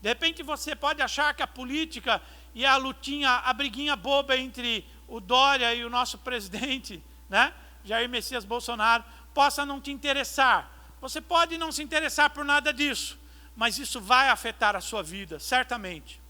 S2: De repente você pode achar que a política e a lutinha, a briguinha boba entre o Dória e o nosso presidente, né, Jair Messias Bolsonaro, possa não te interessar. Você pode não se interessar por nada disso, mas isso vai afetar a sua vida, certamente.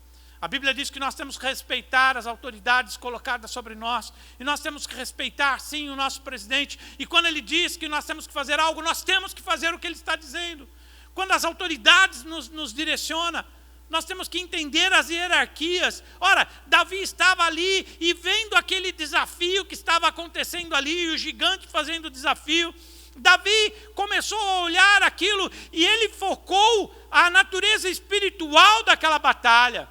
S2: A Bíblia diz que nós temos que respeitar as autoridades colocadas sobre nós, e nós temos que respeitar, sim, o nosso presidente, e quando ele diz que nós temos que fazer algo, nós temos que fazer o que ele está dizendo. Quando as autoridades nos direcionam, nós temos que entender as hierarquias. Ora, Davi estava ali, e vendo aquele desafio que estava acontecendo ali, e o gigante fazendo o desafio, Davi começou a olhar aquilo, e ele focou a natureza espiritual daquela batalha.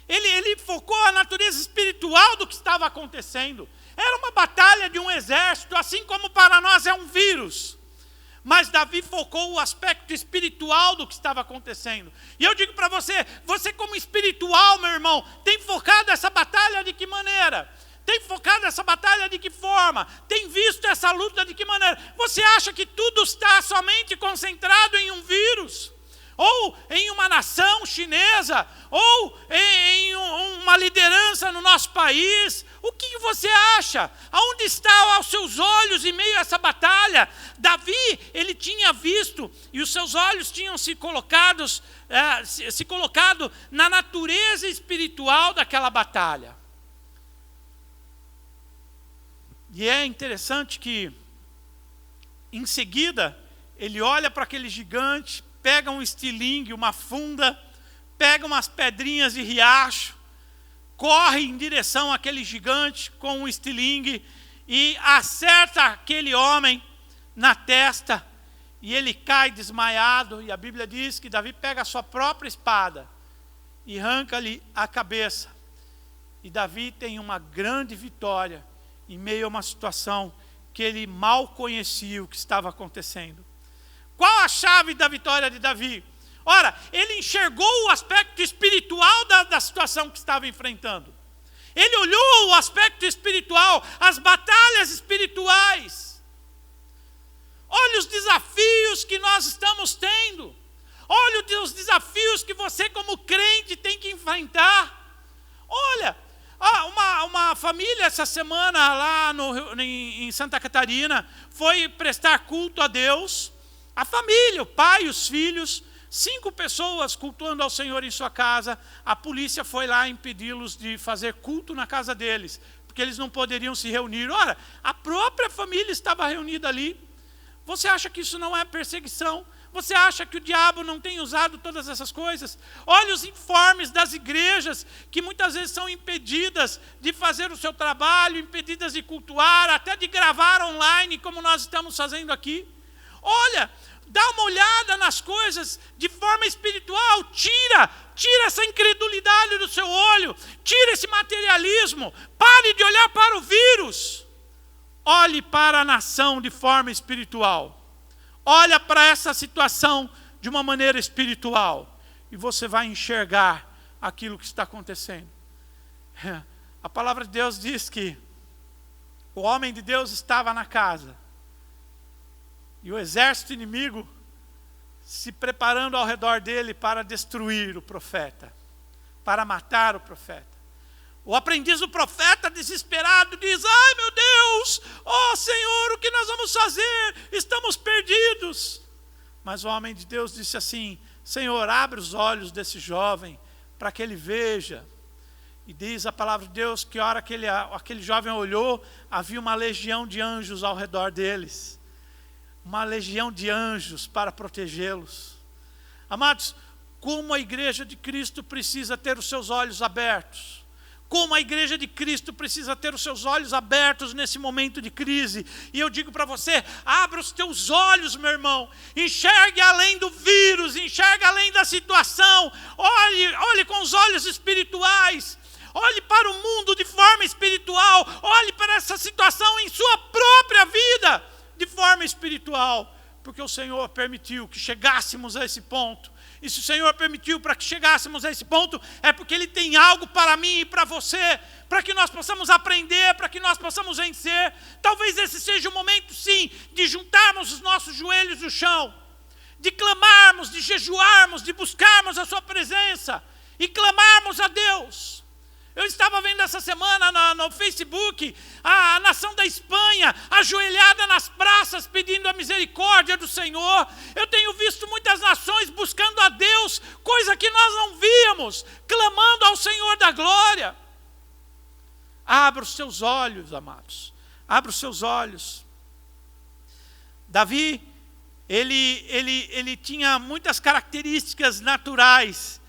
S2: Ele focou a natureza espiritual do que estava acontecendo. Era uma batalha de um exército, assim como para nós é um vírus. Mas Davi focou o aspecto espiritual do que estava acontecendo. E eu digo para você, você como espiritual, meu irmão, tem focado essa batalha de que maneira? Tem focado essa batalha de que forma? Tem visto essa luta de que maneira? Você acha que tudo está somente concentrado em um vírus? Ou em uma nação chinesa, ou em uma liderança no nosso país, O que você acha? Aonde estão aos seus olhos em meio a essa batalha? Davi, ele tinha visto, e os seus olhos tinham se colocado na natureza espiritual daquela batalha. E é interessante que, em seguida, ele olha para aquele gigante, pega um estilingue, uma funda, pega umas pedrinhas de riacho, corre em direção àquele gigante com um estilingue e acerta aquele homem na testa, e ele cai desmaiado. E a Bíblia diz que Davi pega a sua própria espada e arranca-lhe a cabeça. E Davi tem uma grande vitória em meio a uma situação que ele mal conhecia o que estava acontecendo. Qual a chave da vitória de Davi? Ora, ele enxergou o aspecto espiritual da situação que estava enfrentando. Ele olhou o aspecto espiritual, as batalhas espirituais. Olha os desafios que nós estamos tendo. Olha os desafios que você, como crente, tem que enfrentar. Olha, uma família essa semana lá em Santa Catarina foi prestar culto a Deus. A família, o pai e os filhos, 5 pessoas cultuando ao Senhor em sua casa. A polícia foi lá impedi-los de fazer culto na casa deles, porque eles não poderiam se reunir. Ora, a própria família estava reunida ali. Você acha que isso não é perseguição? Você acha que o diabo não tem usado todas essas coisas? Olha os informes das igrejas, que muitas vezes são impedidas de fazer o seu trabalho, impedidas de cultuar, até de gravar online, como nós estamos fazendo aqui. Olha, dá uma olhada nas coisas de forma espiritual, tira essa incredulidade do seu olho, tira esse materialismo, pare de olhar para o vírus, olhe para a nação de forma espiritual, olha para essa situação de uma maneira espiritual, e você vai enxergar aquilo que está acontecendo. A palavra de Deus diz que o homem de Deus estava na casa, e o exército inimigo se preparando ao redor dele para destruir o profeta, para matar o profeta. O aprendiz do profeta, desesperado, diz: ai meu Deus, ó Senhor, o que nós vamos fazer? Estamos perdidos. Mas o homem de Deus disse assim: Senhor, abre os olhos desse jovem, para que ele veja. E diz a palavra de Deus que a hora que aquele jovem olhou, havia uma legião de anjos ao redor deles. Uma legião de anjos para protegê-los. Amados, como a igreja de Cristo precisa ter os seus olhos abertos. Como a igreja de Cristo precisa ter os seus olhos abertos nesse momento de crise. E eu digo para você, abra os teus olhos, meu irmão. Enxergue além do vírus, enxergue além da situação. Olhe com os olhos espirituais. Olhe para o mundo de forma espiritual. Olhe para essa situação em sua própria vida de forma espiritual, porque o Senhor permitiu que chegássemos a esse ponto. E se o Senhor permitiu para que chegássemos a esse ponto, é porque Ele tem algo para mim e para você, para que nós possamos aprender, para que nós possamos vencer. Talvez esse seja o momento, sim, de juntarmos os nossos joelhos no chão, de clamarmos, de jejuarmos, de buscarmos a sua presença e clamarmos a Deus. Eu estava vendo essa semana no Facebook a nação da Espanha ajoelhada nas praças pedindo a misericórdia do Senhor. Eu tenho visto muitas nações buscando a Deus, coisa que nós não víamos, clamando ao Senhor da glória. Abra os seus olhos, amados. Abra os seus olhos. Davi, ele tinha muitas características naturais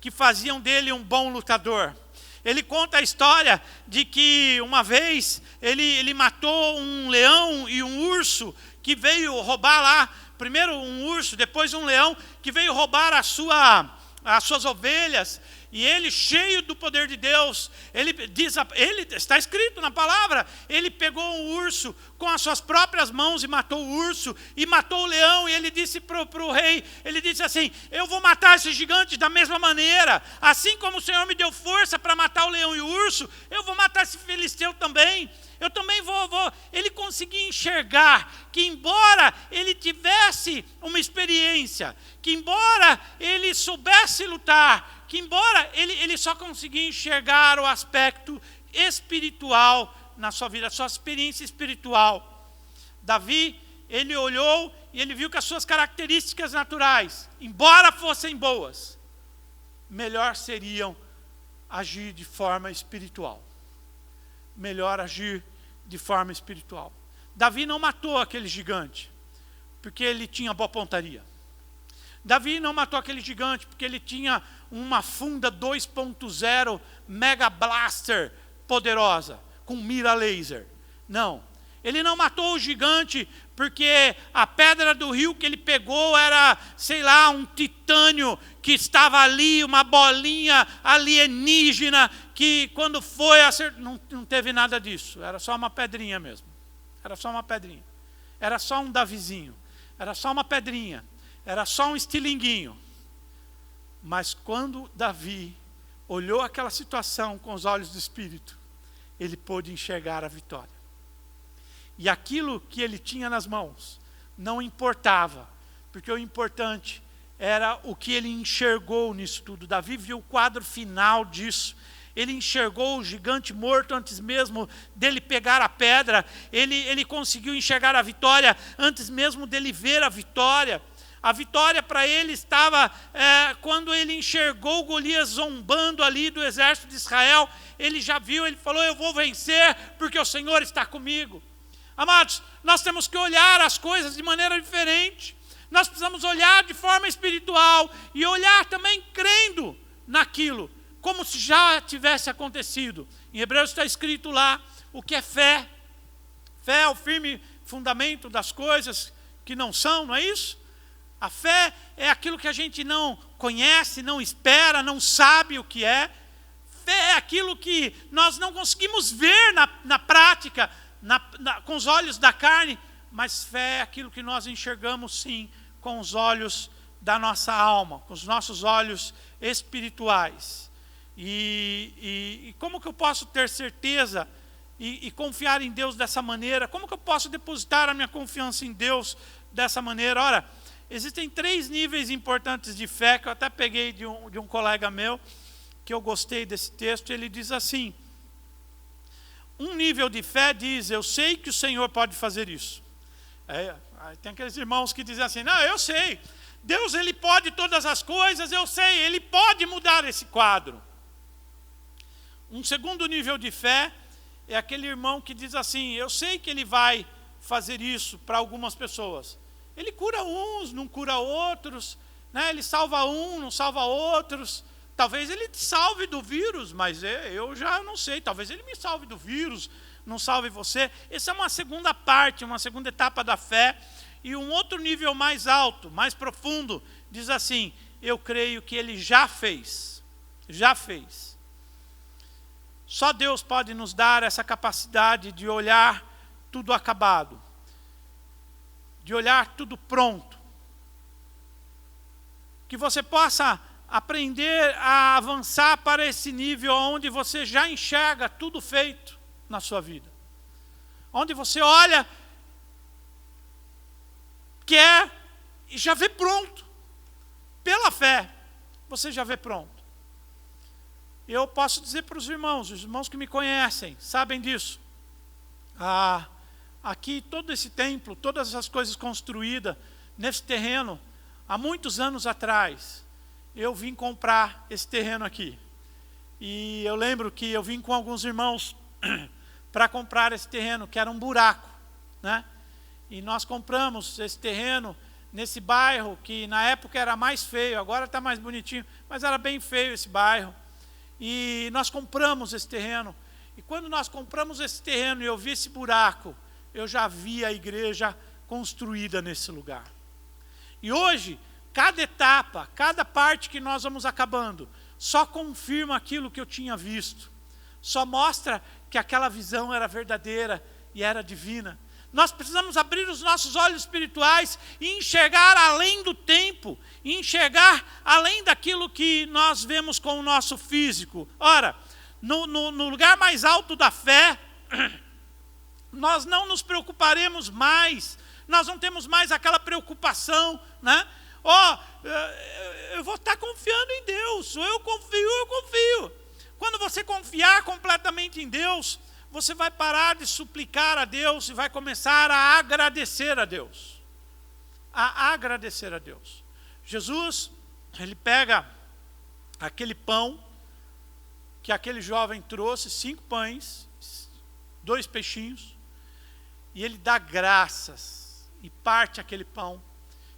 S2: que faziam dele um bom lutador. Ele conta a história de que uma vez ele matou um leão e um urso que veio roubar lá, primeiro um urso, depois um leão que veio roubar as suas ovelhas. E ele, cheio do poder de Deus, ele está escrito na palavra, ele pegou um urso com as suas próprias mãos e matou o urso, e matou o leão, e ele disse para o rei, ele disse assim: eu vou matar esse gigante da mesma maneira, assim como o Senhor me deu força para matar o leão e o urso, eu vou matar esse filisteu também. Eu também vou. Ele conseguia enxergar que, embora ele tivesse uma experiência, que embora ele soubesse lutar, que embora ele só conseguia enxergar o aspecto espiritual na sua vida, a sua experiência espiritual. Davi, ele olhou e ele viu que as suas características naturais, embora fossem boas, melhor seriam agir de forma espiritual. Melhor agir de forma espiritual. Davi não matou aquele gigante porque ele tinha boa pontaria. Davi não matou aquele gigante porque ele tinha uma funda 2.0 Mega Blaster poderosa, com mira laser. Não. Ele não matou o gigante porque a pedra do rio que ele pegou era, sei lá, um titânio que estava ali, uma bolinha alienígena, que quando foi acertar, não teve nada disso. Era só uma pedrinha mesmo. Era só uma pedrinha. Era só um Davizinho. Era só uma pedrinha. Era só um estilinguinho. Mas quando Davi olhou aquela situação com os olhos do Espírito, ele pôde enxergar a vitória. E aquilo que ele tinha nas mãos não importava, porque o importante era o que ele enxergou nisso tudo. Davi viu o quadro final disso. Ele enxergou o gigante morto antes mesmo dele pegar a pedra. Ele conseguiu enxergar a vitória antes mesmo dele ver a vitória. A vitória para ele estava quando ele enxergou Golias zombando ali do exército de Israel. Ele já viu, ele falou: eu vou vencer porque o Senhor está comigo. Amados, nós temos que olhar as coisas de maneira diferente. Nós precisamos olhar de forma espiritual e olhar também crendo naquilo, como se já tivesse acontecido. Em Hebreus está escrito lá o que é fé. Fé é o firme fundamento das coisas que não são, não é isso? A fé é aquilo que a gente não conhece, não espera, não sabe o que é. Fé é aquilo que nós não conseguimos ver na prática, com os olhos da carne, mas fé é aquilo que nós enxergamos sim com os olhos da nossa alma, com os nossos olhos espirituais. E como que eu posso ter certeza e confiar em Deus dessa maneira? Como que eu posso depositar a minha confiança em Deus dessa maneira? Ora, existem 3 níveis importantes de fé que eu até peguei de um colega meu, que eu gostei desse texto. Ele diz assim: um nível de fé diz: eu sei que o Senhor pode fazer isso. Tem aqueles irmãos que dizem assim: não, eu sei, Deus ele pode todas as coisas, eu sei, ele pode mudar esse quadro. Um segundo nível de fé é aquele irmão que diz assim: eu sei que ele vai fazer isso para algumas pessoas. Ele cura uns, não cura outros, né? Ele salva não salva outros. Talvez ele te salve do vírus, mas eu já não sei. Talvez ele me salve do vírus, não salve você. Essa é uma segunda parte, uma segunda etapa da fé. E um outro nível mais alto, mais profundo, diz assim: eu creio que ele já fez. Já fez. Só Deus pode nos dar essa capacidade de olhar tudo acabado, de olhar tudo pronto. Que você possa aprender a avançar para esse nível onde você já enxerga tudo feito na sua vida. Onde você olha, quer e já vê pronto. Pela fé, você já vê pronto. Eu posso dizer para os irmãos que me conhecem, sabem disso. Aqui, todo esse templo, todas essas coisas construídas nesse terreno, há muitos anos atrás, eu vim comprar esse terreno aqui. E eu lembro que eu vim com alguns irmãos para comprar esse terreno, que era um buraco, né? E nós compramos esse terreno nesse bairro, que na época era mais feio, agora está mais bonitinho, mas era bem feio esse bairro. E nós compramos esse terreno. E quando nós compramos esse terreno e eu vi esse buraco, eu já vi a igreja construída nesse lugar. E hoje, cada etapa, cada parte que nós vamos acabando, só confirma aquilo que eu tinha visto. Só mostra que aquela visão era verdadeira e era divina. Nós precisamos abrir os nossos olhos espirituais e enxergar além do tempo, e enxergar além daquilo que nós vemos com o nosso físico. Ora, no lugar mais alto da fé, nós não nos preocuparemos mais, nós não temos mais aquela preocupação, né? Eu vou estar confiando em Deus, eu confio. Quando você confiar completamente em Deus, você vai parar de suplicar a Deus e vai começar a agradecer a Deus. A agradecer a Deus. Jesus, ele pega aquele pão que aquele jovem trouxe, 5 pães, 2 peixinhos, e ele dá graças e parte aquele pão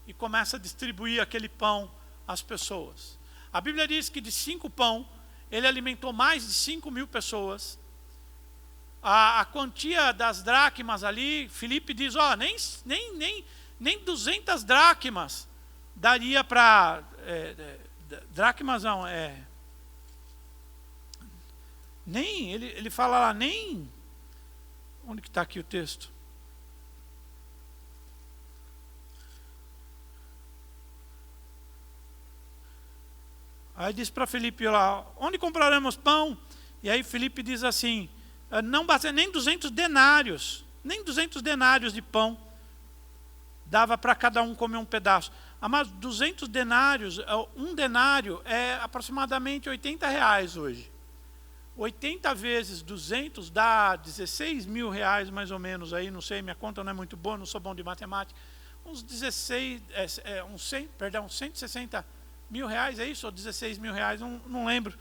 S2: e começa a distribuir aquele pão às pessoas. A Bíblia diz que de 5 pão, ele alimentou mais de 5.000 pessoas. A quantia das dracmas ali, Filipe diz, nem 200 dracmas daria para... dracmas não, nem, ele fala lá, nem... Onde que está aqui o texto? Aí diz para Filipe lá, onde compraremos pão? E aí Filipe diz assim, não basta nem 200 denários, nem 200 denários de pão, dava para cada um comer um pedaço. Mas 200 denários, um denário é aproximadamente R$80 hoje. 80 vezes 200 dá 16 mil reais mais ou menos, aí não sei, minha conta não é muito boa, não sou bom de matemática. Uns 160 mil reais, é isso? Ou 16 mil reais, não lembro.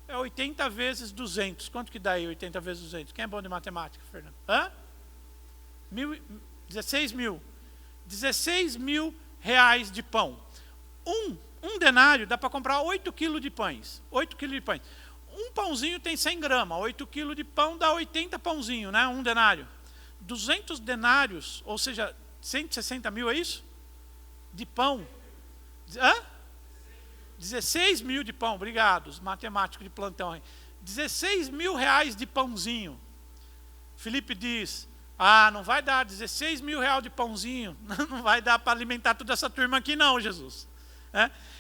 S2: É 80 vezes 200. Quanto que dá aí 80 vezes 200? Quem é bom de matemática, Fernando? 16 mil. 16 mil reais de pão. Um denário dá para comprar 8 quilos de pães. 8 quilos de pães. Um pãozinho tem 100 gramas. 8 quilos de pão dá 80 pãozinhos, né? Um denário. 200 denários, ou seja, 160 mil, é isso? De pão. 16 mil de pão, obrigado, os matemáticos de plantão aí. 16 mil reais de pãozinho. Filipe diz, não vai dar 16 mil reais de pãozinho, não vai dar para alimentar toda essa turma aqui não, Jesus.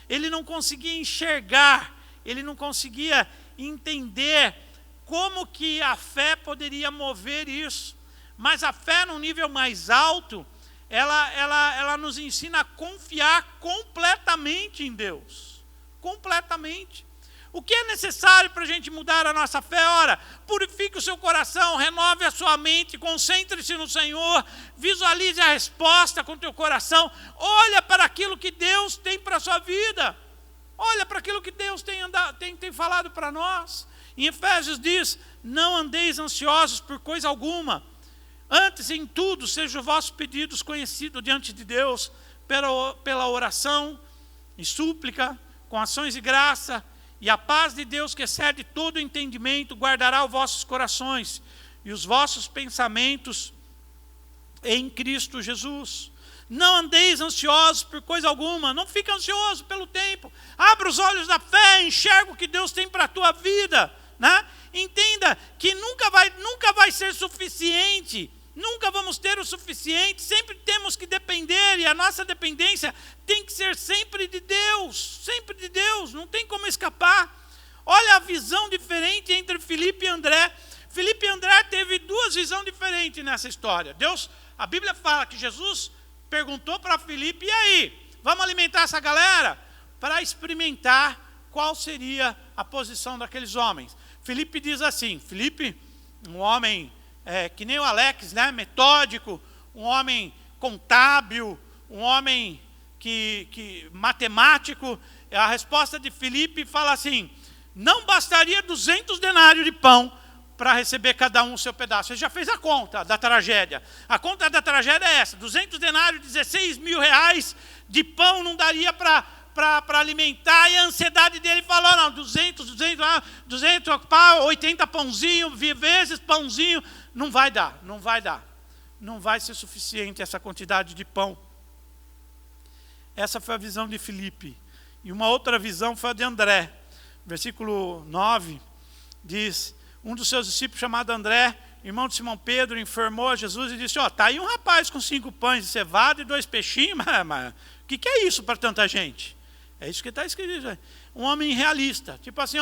S2: Ele não conseguia enxergar, ele não conseguia entender como que a fé poderia mover isso. Mas a fé num nível mais alto, ela nos ensina a confiar completamente em Deus. Completamente. O que é necessário para a gente mudar a nossa fé? Ora, purifique o seu coração, renove a sua mente, concentre-se no Senhor, visualize a resposta com o teu coração, olha para aquilo que Deus tem para a sua vida, olha para aquilo que Deus tem falado para nós. Em Efésios diz, não andeis ansiosos por coisa alguma, antes em tudo sejam os vossos pedidos conhecidos diante de Deus, pela oração e súplica, com ações de graça, e a paz de Deus que excede todo entendimento, guardará os vossos corações e os vossos pensamentos em Cristo Jesus. Não andeis ansiosos por coisa alguma, não fique ansioso pelo tempo. Abra os olhos da fé, enxerga o que Deus tem para a tua vida, né? Entenda que nunca vai ser suficiente. Nunca vamos ter o suficiente, sempre temos que depender, e a nossa dependência tem que ser sempre de Deus, não tem como escapar. Olha a visão diferente entre Filipe e André. Filipe e André teve 2 visões diferentes nessa história. A Bíblia fala que Jesus perguntou para Filipe, e aí, vamos alimentar essa galera? Para experimentar qual seria a posição daqueles homens. Filipe diz assim, Filipe, um homem... que nem o Alex, né? Metódico, um homem contábil, um homem matemático. A resposta de Filipe fala assim, não bastaria 200 denários de pão para receber cada um o seu pedaço. Ele já fez a conta da tragédia. A conta da tragédia é essa, 200 denários, 16 mil reais de pão não daria para alimentar, e a ansiedade dele falou, não, 200, 80 pãozinho, vezes pãozinho, não vai dar. Não vai ser suficiente essa quantidade de pão. Essa foi a visão de Filipe. E uma outra visão foi a de André. Versículo 9 diz, um dos seus discípulos chamado André, irmão de Simão Pedro, informou a Jesus e disse, está aí um rapaz com 5 pães de cevada e 2 peixinhos, mas o que é isso para tanta gente? É isso que está escrito. Um homem realista. Tipo assim,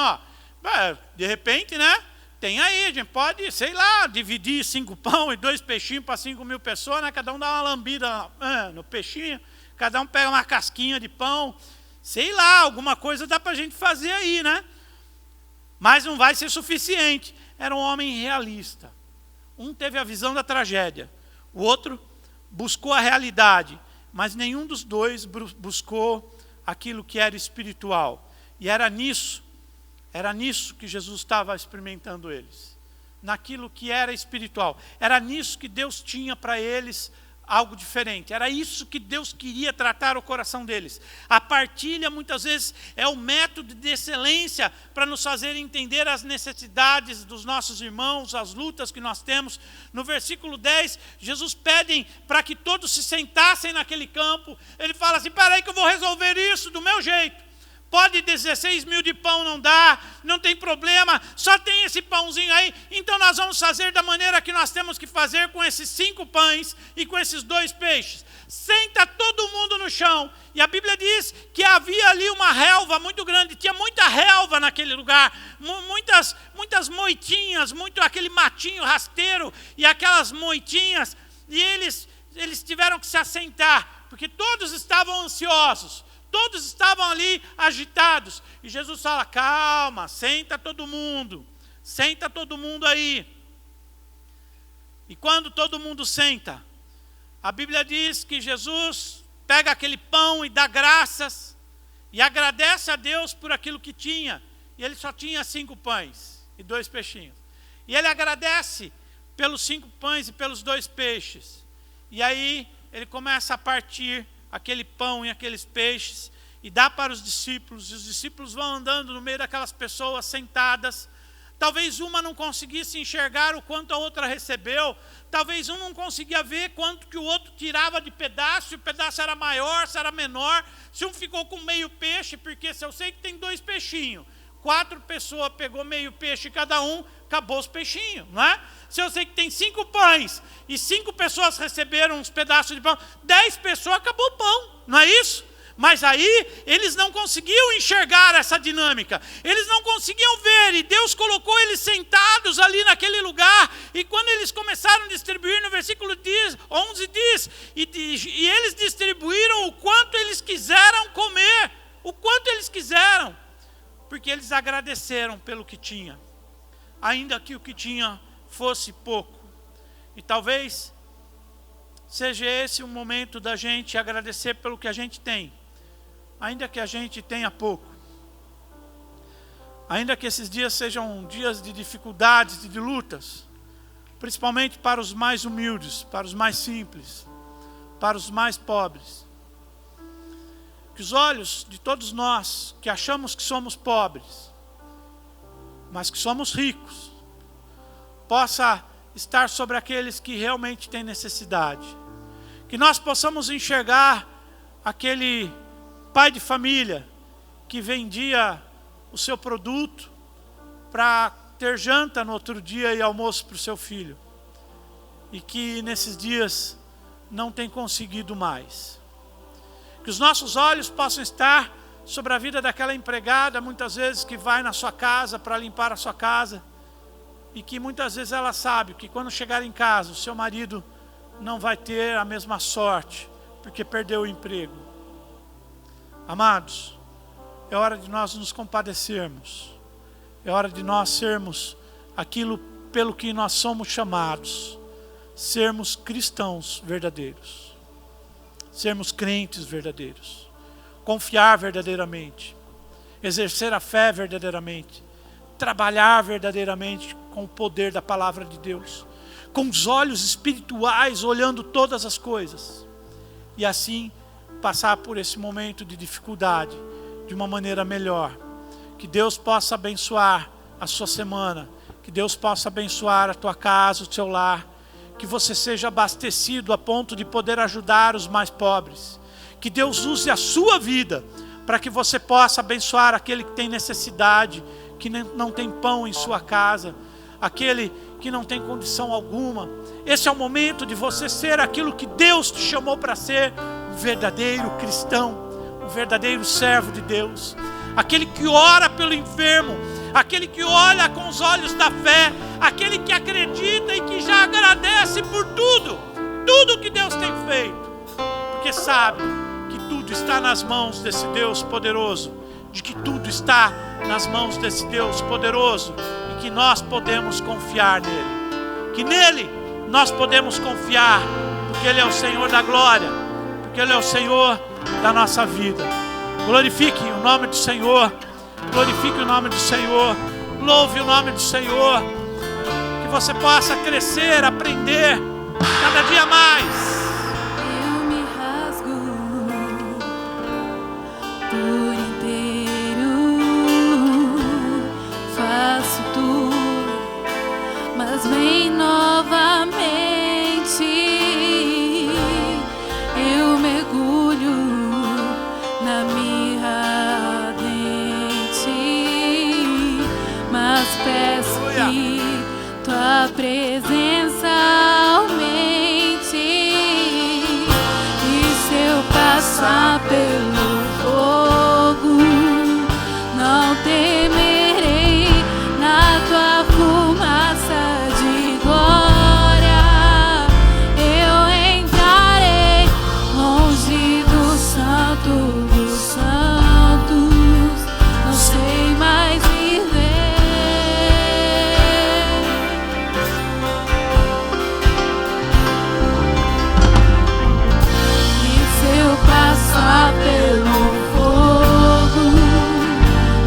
S2: de repente, né? Tem aí, a gente pode, sei lá, dividir 5 pão e 2 peixinhos para 5.000 pessoas, né? Cada um dá uma lambida no peixinho, cada um pega uma casquinha de pão. Sei lá, alguma coisa dá para a gente fazer aí, né? Mas não vai ser suficiente. Era um homem realista. Um teve a visão da tragédia, o outro buscou a realidade, mas nenhum dos dois buscou aquilo que era espiritual. E era nisso que Jesus estava experimentando eles. Naquilo que era espiritual. Era nisso que Deus tinha para eles algo diferente. Era isso que Deus queria tratar o coração deles. A partilha muitas vezes é o método de excelência para nos fazer entender as necessidades dos nossos irmãos, as lutas que nós temos. No versículo 10, Jesus pede para que todos se sentassem naquele campo. Ele fala assim: espera aí que eu vou resolver isso do meu jeito. Pode 16 mil de pão não dá, não tem problema, só tem esse pãozinho aí, então nós vamos fazer da maneira que nós temos que fazer com esses 5 pães e com esses 2 peixes. Senta todo mundo no chão. E a Bíblia diz que havia ali uma relva muito grande, tinha muita relva naquele lugar, muitas moitinhas, muito aquele matinho rasteiro e aquelas moitinhas, e eles tiveram que se assentar, porque todos estavam ansiosos. Todos estavam ali agitados. E Jesus fala: calma, senta todo mundo aí. E quando todo mundo senta, a Bíblia diz que Jesus pega aquele pão e dá graças, e agradece a Deus por aquilo que tinha. E ele só tinha 5 pães e 2 peixinhos. E ele agradece pelos 5 pães e pelos 2 peixes. E aí ele começa a partir aquele pão e aqueles peixes, e dá para os discípulos, e os discípulos vão andando no meio daquelas pessoas sentadas. Talvez uma não conseguisse enxergar o quanto a outra recebeu, talvez um não conseguia ver quanto que o outro tirava de pedaço, se o pedaço era maior, se era menor, se um ficou com meio peixe, porque se eu sei que tem 2 peixinhos, 4 pessoas pegou meio peixe cada um, acabou os peixinhos, não é? Se eu sei que tem 5 pães e 5 pessoas receberam uns pedaços de pão, 10 pessoas, acabou o pão, não é isso? Mas aí eles não conseguiam enxergar essa dinâmica, eles não conseguiam ver, e Deus colocou eles sentados ali naquele lugar, e quando eles começaram a distribuir, no versículo 11 diz, e eles distribuíram o quanto eles quiseram comer, o quanto eles quiseram, porque eles agradeceram pelo que tinha, ainda que o que tinha fosse pouco. E talvez seja esse o momento da gente agradecer pelo que a gente tem, ainda que a gente tenha pouco, ainda que esses dias sejam dias de dificuldades e de lutas, principalmente para os mais humildes, para os mais simples, para os mais pobres. Que os olhos de todos nós que achamos que somos pobres, mas que somos ricos, possa estar sobre aqueles que realmente têm necessidade. Que nós possamos enxergar aquele pai de família que vendia o seu produto para ter janta no outro dia e almoço para o seu filho, e que nesses dias não tem conseguido mais. Que os nossos olhos possam estar sobre a vida daquela empregada, muitas vezes que vai na sua casa para limpar a sua casa, e que muitas vezes ela sabe que quando chegar em casa, o seu marido não vai ter a mesma sorte, porque perdeu o emprego. Amados, é hora de nós nos compadecermos, é hora de nós sermos aquilo pelo que nós somos chamados, sermos cristãos verdadeiros, sermos crentes verdadeiros, confiar verdadeiramente, exercer a fé verdadeiramente, trabalhar verdadeiramente com o poder da palavra de Deus, com os olhos espirituais olhando todas as coisas, e assim passar por esse momento de dificuldade de uma maneira melhor. Que Deus possa abençoar a sua semana, que Deus possa abençoar a tua casa, o seu lar, que você seja abastecido a ponto de poder ajudar os mais pobres, que Deus use a sua vida para que você possa abençoar aquele que tem necessidade, que não tem pão em sua casa, aquele que não tem condição alguma. Esse é o momento de você ser aquilo que Deus te chamou para ser, um verdadeiro cristão, um verdadeiro servo de Deus, aquele que ora pelo enfermo, aquele que olha com os olhos da fé, aquele que acredita e que já agradece por tudo que Deus tem feito, porque sabe que tudo está nas mãos desse Deus poderoso, de que tudo está nas mãos desse Deus poderoso e que nós podemos confiar nele. Que nele nós podemos confiar, porque Ele é o Senhor da glória, porque Ele é o Senhor da nossa vida. Glorifique o nome do Senhor, glorifique o nome do Senhor, louve o nome do Senhor, que você possa crescer, aprender cada dia mais.
S4: Eu me rasgo por inteiro, faço tudo, mas vem novamente. Eu mergulho na mirra ardente, mas peço que tua presença aumente. E se eu passar pelo fogo, não temerei, na tua fumaça de glória eu entrarei, longe do santo dos santos, não sei mais viver. E se eu passar pelo fogo,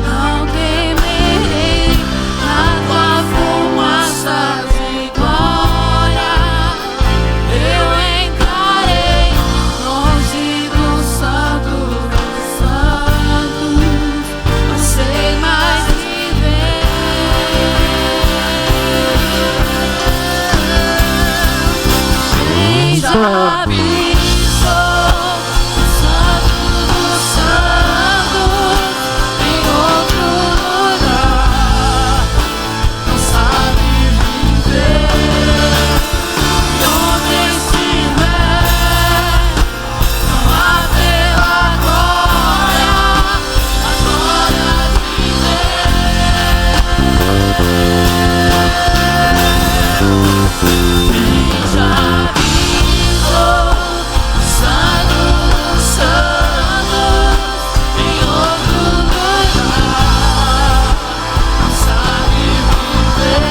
S4: não temerei, na tua fumaça de glória eu entrarei, longe do santo dos santos, não sei mais viver. Quem já pisou no santo dos santos, em outro lugar, não sabe viver. E onde estiver, não há pela glória, a glória de Deus. Quem já pisou no santo dos santos, em outro lugar, não sabe viver.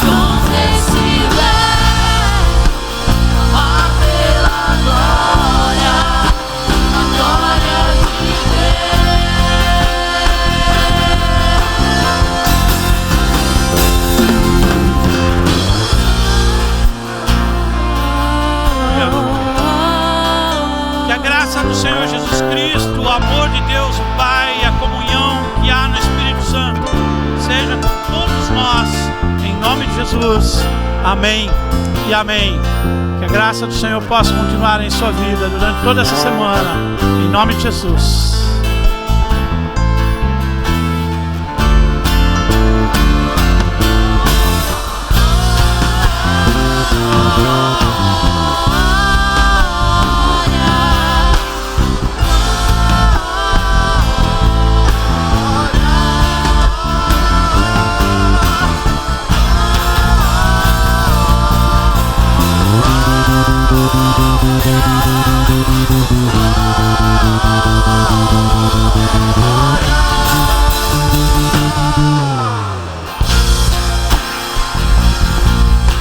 S4: Onde estiver, não há pela glória, a glória de Deus.
S2: Que a graça do Senhor Jesus Cristo, o amor de Deus, o Pai e a comunhão que há no Espírito Santo seja com todos nós, em nome de Jesus. Amém e amém. Que a graça do Senhor possa continuar em sua vida durante toda essa semana, em nome de Jesus.
S4: Oh